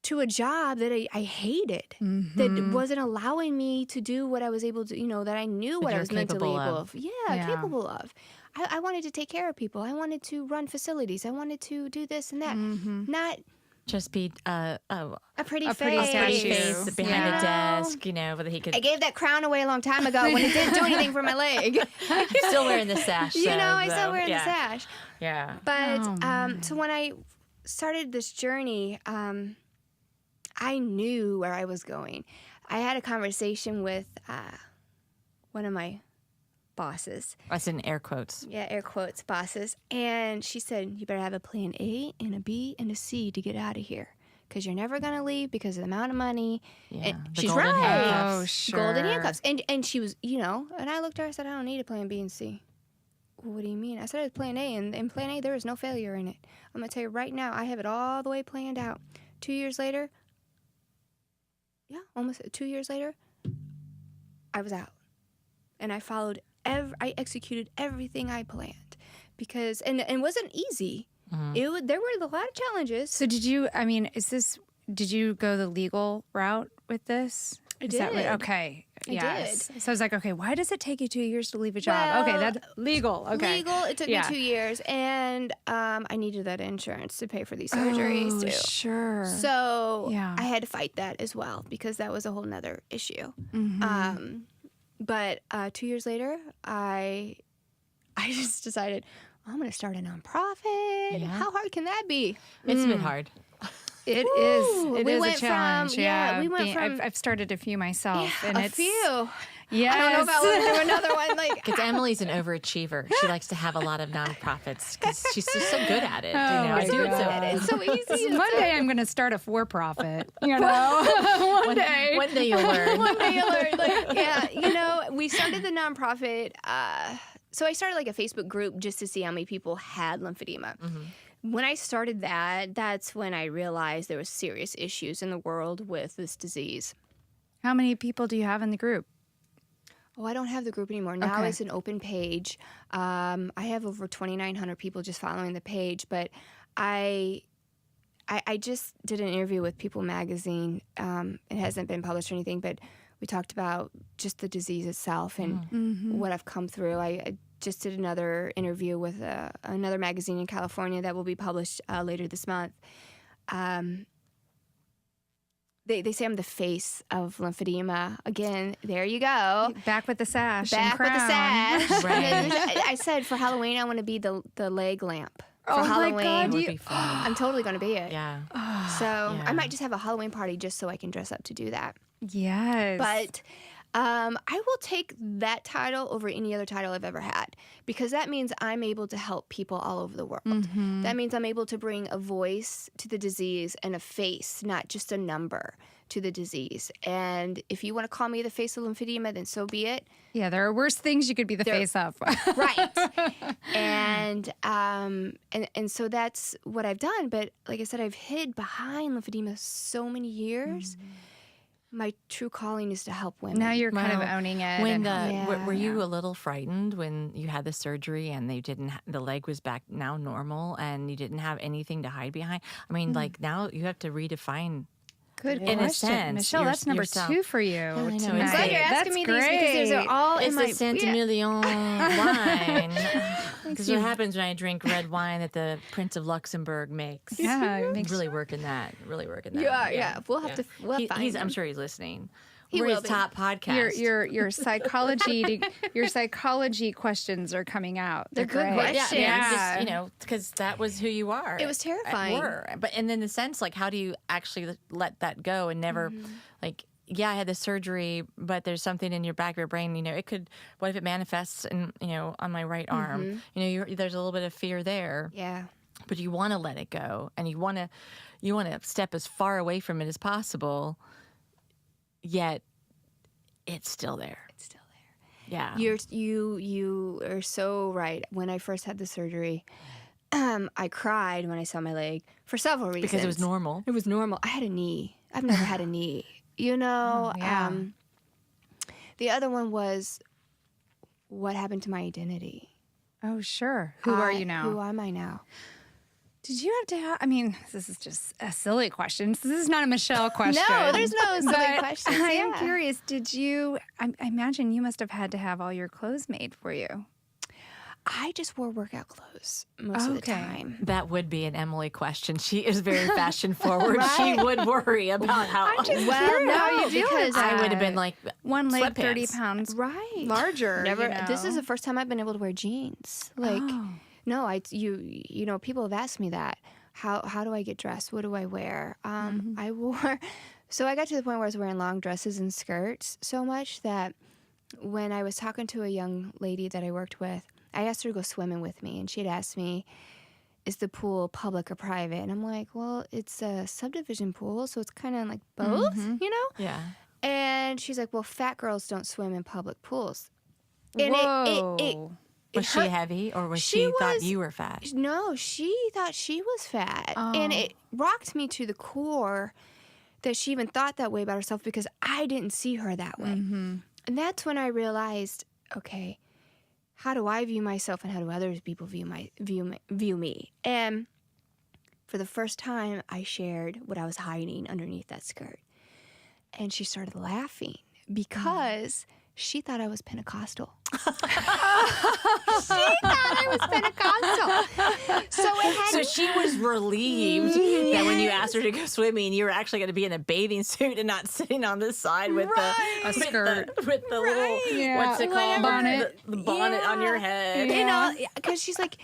to a job that I hated, that wasn't allowing me to do what I was able to, that I knew what I was mentally able of. Yeah. Capable of. I wanted to take care of people. I wanted to run facilities. I wanted to do this and that. Not Just be a pretty A face. pretty statue. face behind Yeah. a desk, whether he could. I gave that crown away a long time ago when it didn't do anything for my leg. Still wearing the sash. I still though. wear the Yeah. sash. Yeah. But so when I started this journey, I knew where I was going. I had a conversation with one of my bosses. That's in air quotes. Yeah, air quotes, bosses. And she said, you better have a plan A and a B and a C to get out of here, because you're never going to leave because of the amount of money. Yeah. And The she's golden right. handcuffs. Oh, sure. Golden handcuffs. And she was, and I looked at her, I said, I don't need a plan B and C. Well, what do you mean? I said I had plan A, and in plan A, there was no failure in it. I'm going to tell you right now, I have it all the way planned out. 2 years later, almost 2 years later, I was out. And I followed, I executed everything I planned, because, and it wasn't easy. There were a lot of challenges. So did you go the legal route with this? I Is that did. okay. I Yes. did. So I was like, okay, why does it take you 2 years to leave a job? Well, Okay, that's legal. Okay. Legal, it took me 2 years, and I needed that insurance to pay for these surgeries Oh, too. sure. So Yeah. I had to fight that as well, because that was a whole nother issue. But 2 years later, I just decided, I'm going to start a nonprofit. Yeah. How hard can that be? It's a bit hard. It Woo! is. It We is went a from- challenge. we went from- I've started a few myself, and a it's few. Yes. I don't know if I want to do another one. Like, Because Emily's an overachiever. She likes to have a lot of nonprofits because she's just so good at it. Oh, I do it so God. it's so easy. One day I'm going to start a for-profit. One day. One day you'll learn. One day you'll learn. Like, we started the nonprofit. So I started like a Facebook group just to see how many people had lymphedema. When I started that's when I realized there was serious issues in the world with this disease. How many people do you have in the group? Oh, I don't have the group anymore. Now Okay. it's an open page. I have over 2,900 people just following the page, but I just did an interview with People Magazine. It hasn't been published or anything, but we talked about just the disease itself and what I've come through. I just did another interview with another magazine in California that will be published later this month. They say I'm the face of lymphedema. Again, there you go. Back with the sash. and Back with the crown. sash. Right. And then I said for Halloween I want to be the leg lamp. For Oh my Halloween. God, It would be fun. I'm totally going to be it. Yeah. So Yeah. I might just have a Halloween party just so I can dress up to do that. Yes. But I will take that title over any other title I've ever had, because that means I'm able to help people all over the world. That means I'm able to bring a voice to the disease and a face, not just a number, to the disease. And if you want to call me the face of lymphedema, then so be it. Yeah, there are worse things you could be the face of. Right. And so that's what I've done. But like I said, I've hid behind lymphedema so many years. my true calling is to help women. Now you're kind of Well, owning it. When and were you a little frightened when you had the surgery and they didn't? The leg was back now normal, and you didn't have anything to hide behind. I mean, like now you have to redefine. Good in a question, sense, Michelle. That's number yourself. 2 for you. I know, it's tonight. I'm glad you're asking That's me great. these because they're all in It's my the Saint Emilion wine. Because what happens when I drink red wine that the Prince of Luxembourg makes? Yeah, it makes Really working that. Really working that. Yeah. We'll have to. We'll find I'm him. sure he's listening. He We're will his be. top podcast. Your psychology questions are coming out. They're good great. questions. Yeah, just, because that was who you are. It was terrifying. But and in the sense, like, how do you actually let that go and never, like, yeah, I had the surgery, but there's something in your back of your brain. It could. What if it manifests in, on my right arm? There's a little bit of fear there. Yeah. But you want to let it go, and you want to step as far away from it as possible. Yet, it's still there. It's still there. Yeah. You are so right. When I first had the surgery, I cried when I saw my leg for several reasons. Because it was normal. It was normal. I had a knee. I've never had a knee. yeah. The other one was what happened to my identity. Oh, sure. Who are you now? Who am I now? Did you have to have, I mean, this is just a silly question. This is not a Michelle question. No, there's no silly But questions. I am Yeah. curious, did you, I imagine you must have had to have all your clothes made for you. I just wore workout clothes most of the Okay. time. That would be an Emily question. She is very fashion forward. She would worry about how. Well, no, you do because I would have been like One leg, sweatpants. 30 pounds right larger. Never. you know. This is the first time I've been able to wear jeans. Like, Oh. no, people have asked me that. How do I get dressed? What do I wear? I wore. So I got to the point where I was wearing long dresses and skirts so much that when I was talking to a young lady that I worked with, I asked her to go swimming with me, and she had asked me, "Is the pool public or private?" And I'm like, "Well, it's a subdivision pool, so it's kind of like both, Yeah. And she's like, "Well, fat girls don't swim in public pools." And Whoa. Was she heavy, or was She thought was- you were fat? No, she thought she was fat. And it rocked me to the core that she even thought that way about herself because I didn't see her that way. And that's when I realized, okay, how do I view myself and how do other people view me? And for the first time, I shared what I was hiding underneath that skirt. And she started laughing because she thought I was Pentecostal. So she was relieved that when you asked her to go swimming, you were actually going to be in a bathing suit and not sitting on the side with A skirt. with the little what's it called, Bonnet. the bonnet on your head. Because she's like,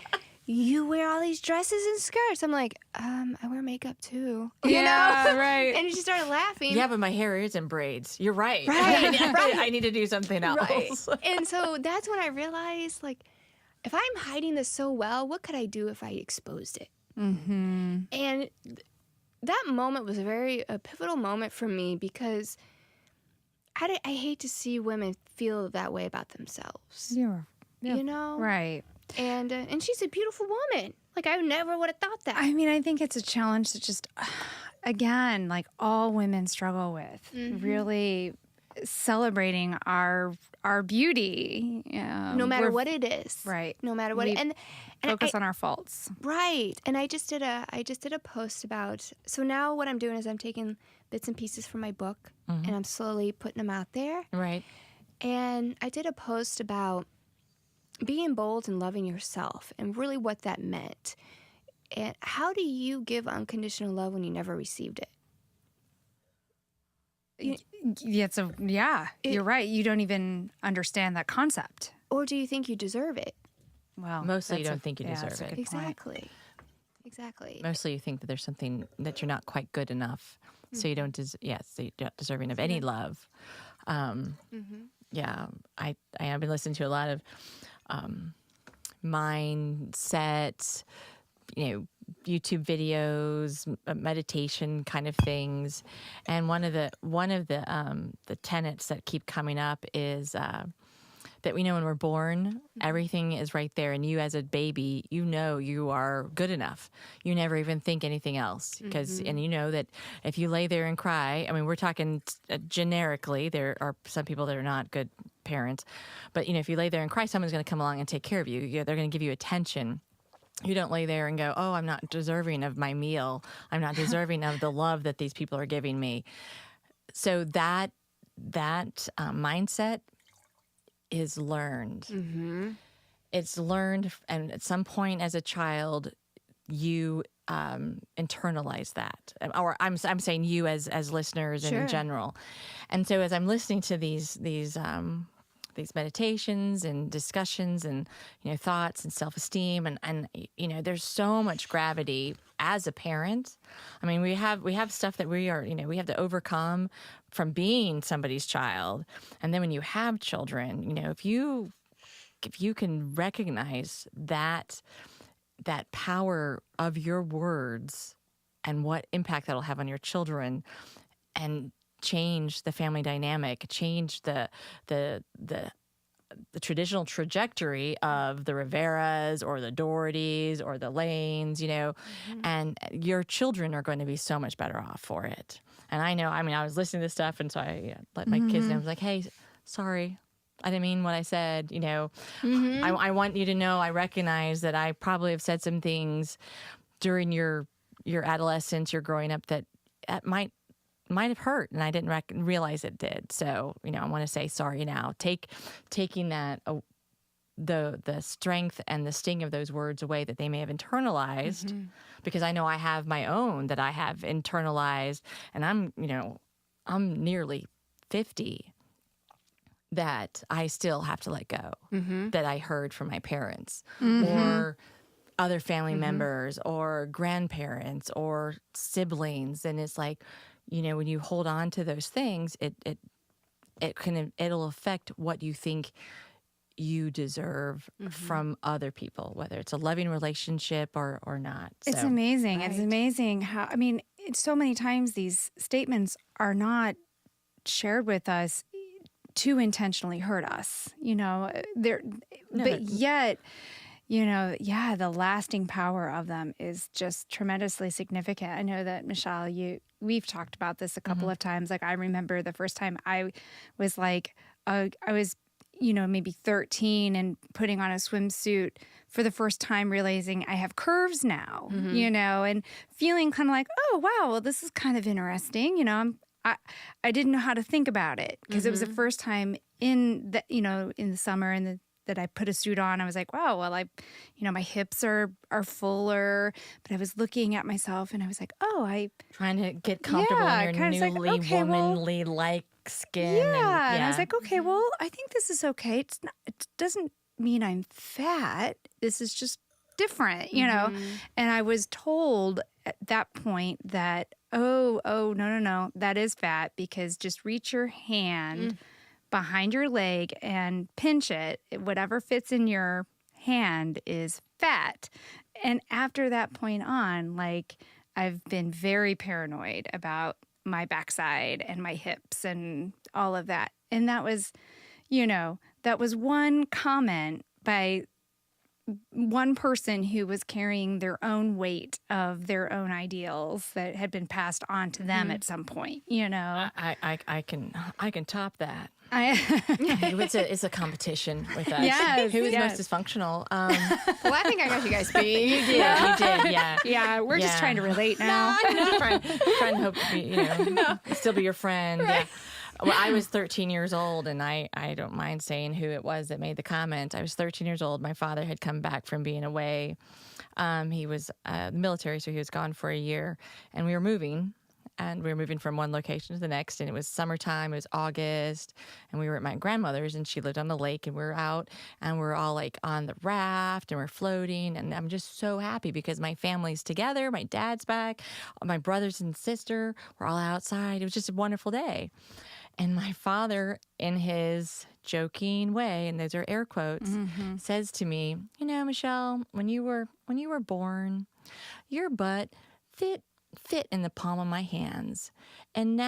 you wear all these dresses and skirts. I'm like, I wear makeup too. Yeah, right. And she started laughing. Yeah, but my hair is in braids. You're right. Right, I need to do something else. Right. And so that's when I realized, like, if I'm hiding this so well, what could I do if I exposed it? Mm-hmm. And that moment was a pivotal moment for me because I hate to see women feel that way about themselves. Right. And she's a beautiful woman. Like, I never would have thought that. I mean, I think it's a challenge that just, again, like all women struggle with, really celebrating our beauty. No matter what it is. Right. No matter what. We And focus on our faults. Right. And I just did a post about, so now what I'm doing is I'm taking bits and pieces from my book and I'm slowly putting them out there. Right. And I did a post about being bold and loving yourself and really what that meant. And how do you give unconditional love when you never received it? You're right. You don't even understand that concept. Or do you think you deserve it? Well, Mostly you that's don't think you that's deserve a it. good point. Exactly. Mostly you think that there's something that you're not quite good enough, so you don't. So you're not deserving of any love. Yeah, I've been listening to a lot of mindset, YouTube videos, meditation kind of things, and one of the tenets that keep coming up is that we know when we're born, everything is right there. And you as a baby, you know you are good enough. You never even think anything else. And you know that if you lay there and cry, I mean, we're talking generically, there are some people that are not good parents. But, if you lay there and cry, someone's going to come along and take care of you. They're going to give you attention. You don't lay there and go, oh, I'm not deserving of my meal. I'm not deserving of the love that these people are giving me. So that mindset is learned. It's learned, and at some point as a child, you internalize that. Or I'm saying you as listeners and in general. And so as I'm listening to these meditations and discussions and thoughts and self-esteem and there's so much gravity as a parent. I mean, we have stuff that we are we have to overcome from being somebody's child, and then when you have children, if you can recognize that power of your words and what impact that'll have on your children, and change the family dynamic, change the traditional trajectory of the Riveras or the Dohertys or the Lanes, and your children are going to be so much better off for it. And I know, I was listening to this stuff, and so I let my kids know. I was like, hey, sorry, I didn't mean what I said. I want you to know I recognize that I probably have said some things during your adolescence, your growing up, that might have hurt, and I didn't realize it did. So, I want to say sorry now. Taking that, the strength and the sting of those words away that they may have internalized, because I know I have my own that I have internalized, and I'm nearly 50, that I still have to let go, that I heard from my parents or other family members or grandparents or siblings. And it's like, when you hold on to those things, it'll affect what you think you deserve from other people, whether it's a loving relationship or not. It's amazing. Right. It's amazing how, so many times these statements are not shared with us to intentionally hurt us, but yet, the lasting power of them is just tremendously significant. I know that, Michelle, we've talked about this a couple of times. Like, I remember the first time I was like, I was, maybe 13 and putting on a swimsuit for the first time, realizing I have curves now, and feeling kind of like, oh, wow, well, this is kind of interesting. I didn't know how to think about it, because it was the first time in the summer and that I put a suit on. I was like, wow, well, my hips are fuller, but I was looking at myself and I was like, oh, trying to get comfortable in your newly womanly like skin. Yeah. And I was like, okay, well, I think this is okay. It doesn't mean I'm fat. This is just different, And I was told at that point that, oh, no, that is fat, because just reach your hand behind your leg and pinch it. Whatever fits in your hand is fat. And after that point on, like, I've been very paranoid about my backside and my hips and all of that. And that was, that was one comment by one person who was carrying their own weight of their own ideals that had been passed on to them at some point, I can top that. It's a competition with us. Yes, Who is most dysfunctional? Well, I think I got you guys beat. You did, yeah. Yeah, we're just trying to relate now. trying to hope to be, still be your friend. Right. Yeah. Well, I was 13 years old, and I don't mind saying who it was that made the comment. I was 13 years old. My father had come back from being away. He was military, so he was gone for a year, and we were moving. And we were moving from one location to the next, and it was summertime. It was August, and we were at my grandmother's, and she lived on the lake, and we were out, and we're all like on the raft, and we're floating, and I'm just so happy because my family's together. My dad's back, my brothers and sister were all outside. It was just a wonderful day. And my father, in his joking way, and those are air quotes, says to me, Michelle, when you were born, your butt fit fit in the palm of my hands. And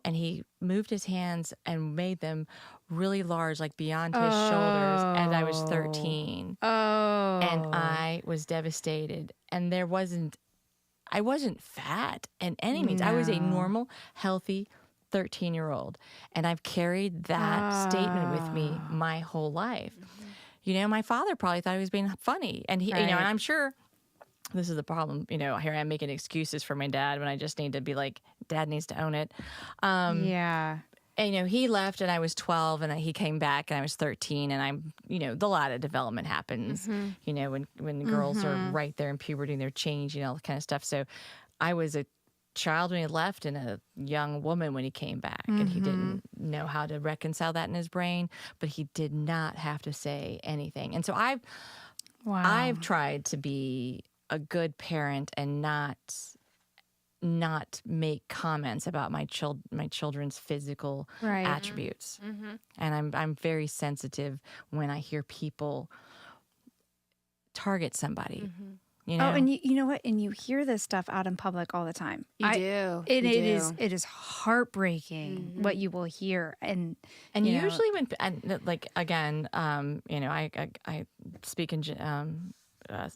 he moved his hands and made them really large, like beyond his shoulders. And I was 13. Oh. And I was devastated. And I wasn't fat in any means. I was a normal, healthy 13-year-old. And I've carried that statement with me my whole life. My father probably thought he was being funny. And he, and I'm sure this is the problem. Here I am making excuses for my dad when I just need to be like, Dad needs to own it. Yeah. And, he left and I was 12 and he came back and I was 13 and I'm, a lot of development happens, when the girls are right there in puberty and they're changing, all that kind of stuff. So I was a child when he left and a young woman when he came back, and he didn't know how to reconcile that in his brain, but he did not have to say anything. And so I've tried to be a good parent and not make comments about my children's physical attributes. And I'm very sensitive when I hear people target somebody. Oh, and you know what? And you hear this stuff out in public all the time. You do. It is heartbreaking what you will hear. And usually when, I speak in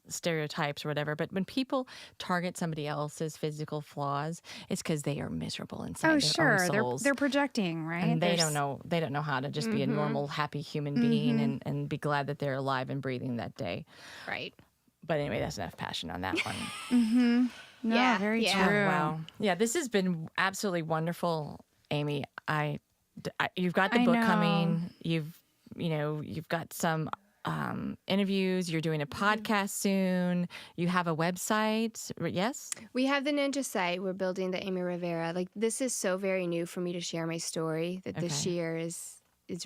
stereotypes or whatever, but when people target somebody else's physical flaws, it's because they are miserable inside their own souls. They're projecting, right? And they don't know how to just be a normal, happy human being and be glad that they're alive and breathing that day. Right. But anyway, that's enough passion on that one. No, very true. Oh, wow. Yeah, this has been absolutely wonderful, Amy. You've got the book coming. You've got some interviews. You're doing a podcast soon. You have a website, yes? We have the Ninja site. We're building the Amy Rivera. Like, this is so very new for me to share my story that this year is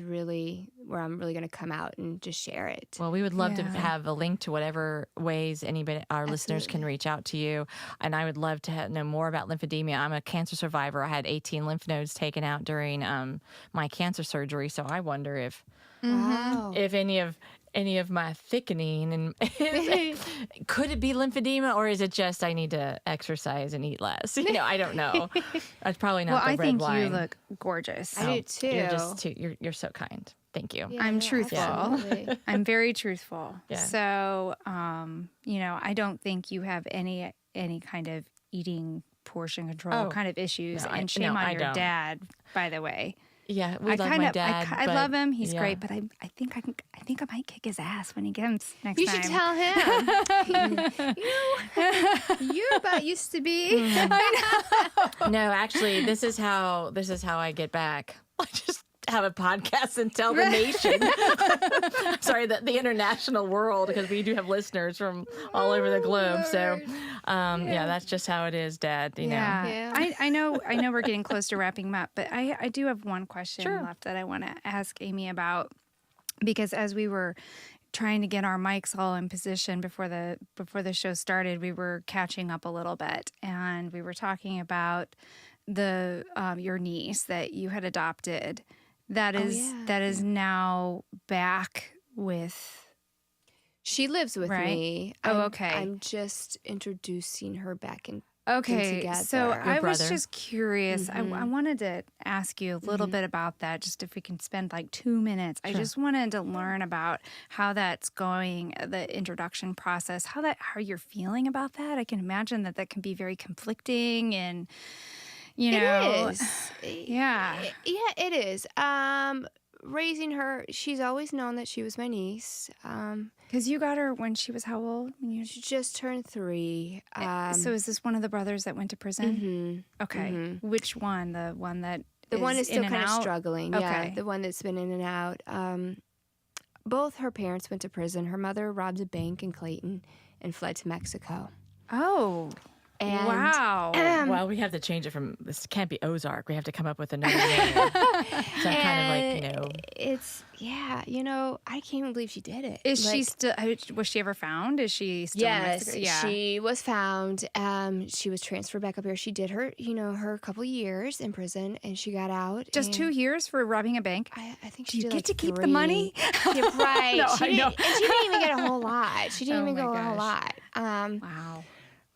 really where I'm really going to come out and just share it. Well, we would love to have a link to whatever ways our listeners can reach out to you. And I would love to know more about lymphedema. I'm a cancer survivor. I had 18 lymph nodes taken out during my cancer surgery. So I wonder if any of my thickening and could it be lymphedema, or is it just I need to exercise and eat less? I don't know. That's probably not the red line. Well, I think you look gorgeous. I do too. You're so kind. Thank you. Yeah, I'm truthful. I'm very truthful. Yeah. So, I don't think you have any kind of eating portion control kind of issues. No, and shame on your dad, by the way. Yeah, we love my dad. I love him. He's great, but I think I might kick his ass when he comes next time. You should tell him. You about used to be. I know. No, actually, this is how I get back. I just have a podcast and tell the nation. Sorry, the international world, because we do have listeners from all over the globe. So, that's just how it is, Dad. You know. Yeah. I know we're getting close to wrapping up, but I do have one question left that I want to ask Amy about, because as we were trying to get our mics all in position before the show started, we were catching up a little bit, and we were talking about your niece that you had adopted. That is now back with. She lives with me. Okay. I'm just introducing her back in. Okay, together. so I was just curious. I wanted to ask you a little bit about that, just if we can spend like 2 minutes. Sure. I just wanted to learn about how that's going, the introduction process, how you're feeling about that. I can imagine that can be very conflicting and. It is. Yeah. Yeah, it is. Raising her, she's always known that she was my niece. Because you got her when she was how old? She just turned 3. So is this one of the brothers that went to prison? Mm-hmm. Okay. Mm-hmm. Which one? The one that The one that's still kind of out? struggling. Okay. Yeah, the one that's been in and out. Both her parents went to prison. Her mother robbed a bank in Clayton and fled to Mexico. Oh. And, wow. Well, we have to change it from, this can't be Ozark. We have to come up with another name. So kind of like, It's, I can't even believe she did it. Is she still, was she ever found? Is she still in Mexico? Yes, she was found. She was transferred back up here. She did her, her couple years in prison, and she got out. Just 2 years for robbing a bank? I think Do she you did get like to keep 3. the money? Yeah, right. No, I know. And she didn't even get a whole lot. She didn't Oh even my get a whole gosh. lot. Wow.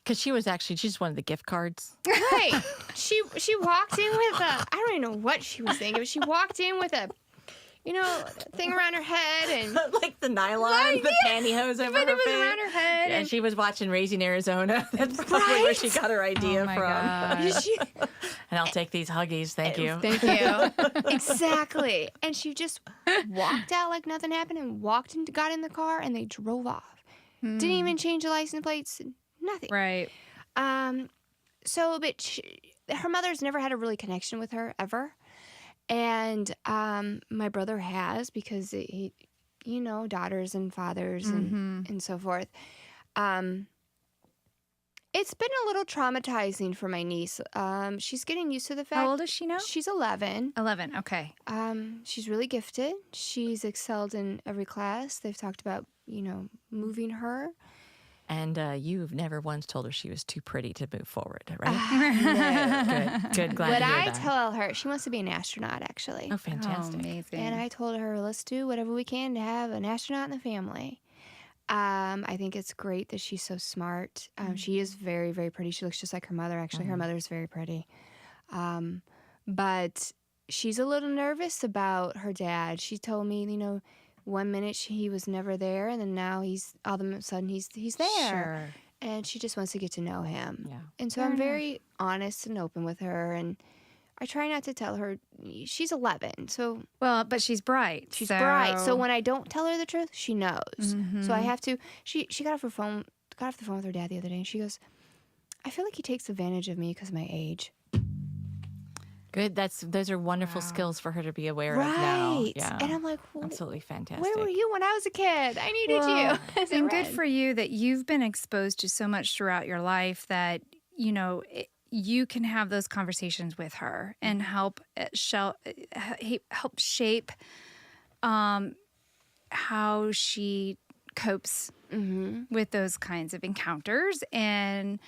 Because she just wanted the gift cards. Right. She walked in with I don't even know what she was thinking, but she walked in with a thing around her head and Like the nylon, the pantyhose over but her it was face. around her head. Yeah, And she was watching Raising Arizona. That's probably where she got her idea my from. God. she, And I'll take these Huggies. Thank you. Thank you. Exactly. And she just walked out like nothing happened and got in the car and they drove off. Didn't even change the license plates. Nothing. Right. But her mother's never had a really connection with her ever. And my brother has because he, daughters and fathers and so forth. It's been a little traumatizing for my niece. She's getting used to the fact. How old is she now? She's 11. 11. Okay. She's really gifted. She's excelled in every class. They've talked about, moving her. And you've never once told her she was too pretty to move forward, right? No. Good. Glad But to hear I that. tell her she wants to be an astronaut, actually. Oh, fantastic. Oh, amazing. And I told her, let's do whatever we can to have an astronaut in the family. I think it's great that she's so smart. She is very, very pretty. She looks just like her mother, actually. Her mother's very pretty. But she's a little nervous about her dad. She told me, 1 minute he was never there, and then now all of a sudden he's there. Sure. And she just wants to get to know him. Yeah. And so I'm very honest and open with her, and I try not to tell her. She's 11, so Well, but she's bright. she's bright. So when I don't tell her the truth, she knows. So I have to. She got off the phone with her dad the other day, and she goes, "I feel like he takes advantage of me because of my age." Good. Those are wonderful skills for her to be aware of now. Right. Yeah. And I'm like, Absolutely fantastic. where were you when I was a kid? I needed Well, you. As a and good friend. for you that you've been exposed to so much throughout your life that, you can have those conversations with her and help shape how she copes with those kinds of encounters and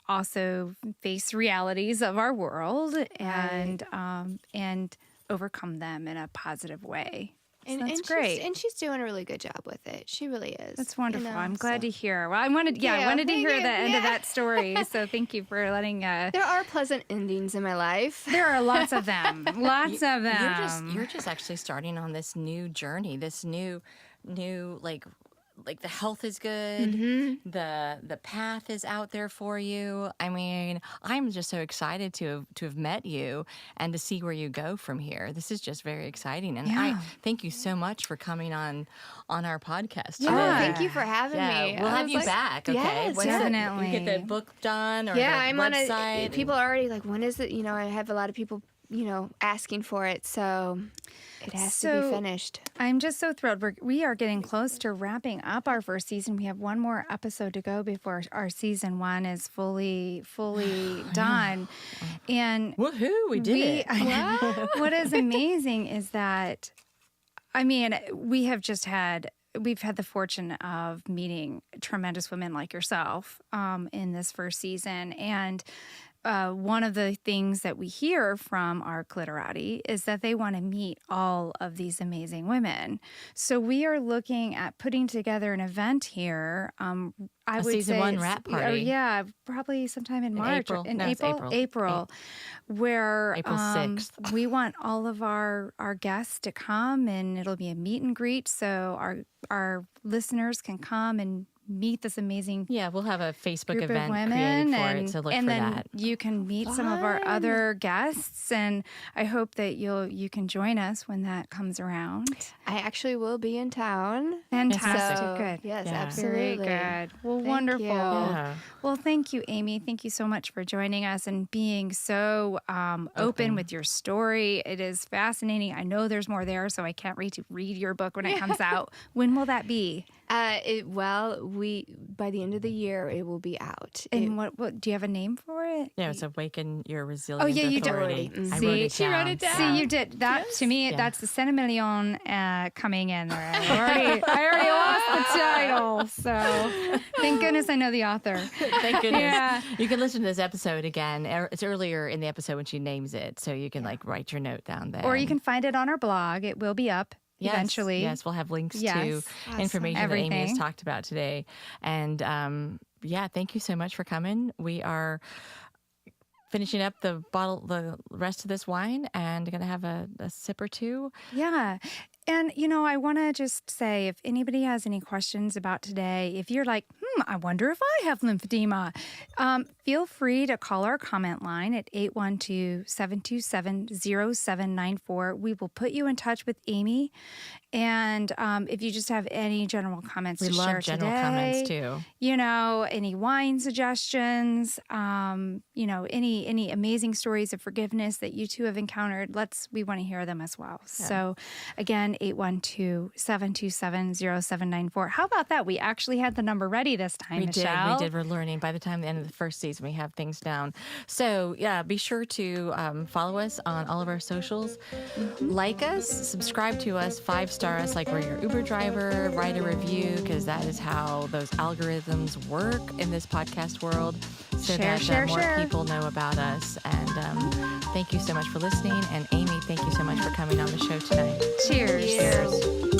also face realities of our world and overcome them in a positive way. So that's great. She's doing a really good job with it. She really is. That's wonderful. I'm glad so. to hear. Well, I wanted to hear the end of that story. So thank you for letting. There are pleasant endings in my life. There are lots of them. Lots of them. You're just actually starting on this new journey. This new like the health is good. The path is out there for you. I mean, I'm just so excited to have met you and to see where you go from here. This is just very exciting, and I thank you so much for coming on our podcast today. Oh, thank you for having me. We'll have you back. Okay, Yes, When is it? definitely. You get the book done or I'm the on website. people are already like, when is it? I have a lot of people, asking for it, so it has to be finished. I'm just so thrilled. We are getting close to wrapping up our first season. We have one more episode to go before our season 1 is fully done. And Woohoo! We did it. What is amazing is that, I mean, we've had the fortune of meeting tremendous women like yourself in this first season. And one of the things that we hear from our Cliterally is that they want to meet all of these amazing women. So we are looking at putting together an event here. I would season say 1 wrap party. Yeah, probably sometime in March. April. In No, it's April, where April 6th. we want all of our guests to come, and it'll be a meet and greet. So our listeners can come and meet this amazing We'll have a Facebook group event of women, created for it, so look and for then that. you can meet some of our other guests, and I hope that you can join us when that comes around. I actually will be in town. Fantastic, So, good. Yes, Yeah. absolutely. Very good. Well, Thank wonderful. you. Yeah. Well, thank you, Amy. Thank you so much for joining us and being so open with your story. It is fascinating. I know there's more there, so I can't wait to read your book when it comes out. When will that be? By the end of the year, it will be out. And what do you have a name for it? Yeah, it's Awaken Your Resilience Oh, yeah, you did. Authority. Mhm. I See, wrote it she down. wrote it down. See, you did that to me. Yeah. That's the Saint Emilion coming in there. I already lost the title, so thank goodness I know the author. Thank goodness. Yeah. You can listen to this episode again. It's earlier in the episode when she names it, so you can write your note down there. Or you can find it on our blog. It will be up eventually. Yes, we'll have links Yes. to Awesome. information that Amy has Everything. talked about today. And yeah, thank you so much for coming. We are finishing up the rest of this wine, and going to have a sip or two. Yeah. And, I want to just say, if anybody has any questions about today, if you're like, I wonder if I have lymphedema, feel free to call our comment line at 812-727-0794. We will put you in touch with Amy. And if you just have any general comments We to love share general today, comments too. Any wine suggestions, any amazing stories of forgiveness that you two have encountered, we want to hear them as well. Yeah. So again, 812-727-0794. How about that? We actually had the number ready this time, Michelle. We did. We're learning. By the time the end of the first season, we have things down. So yeah, be sure to follow us on all of our socials. Like us, subscribe to us, 5-star us like we're your Uber driver, write a review, because that is how those algorithms work in this podcast world, so that more people know about us. And thank you so much for listening. And Amy, thank you so much for coming on the show tonight. Cheers. Cheers.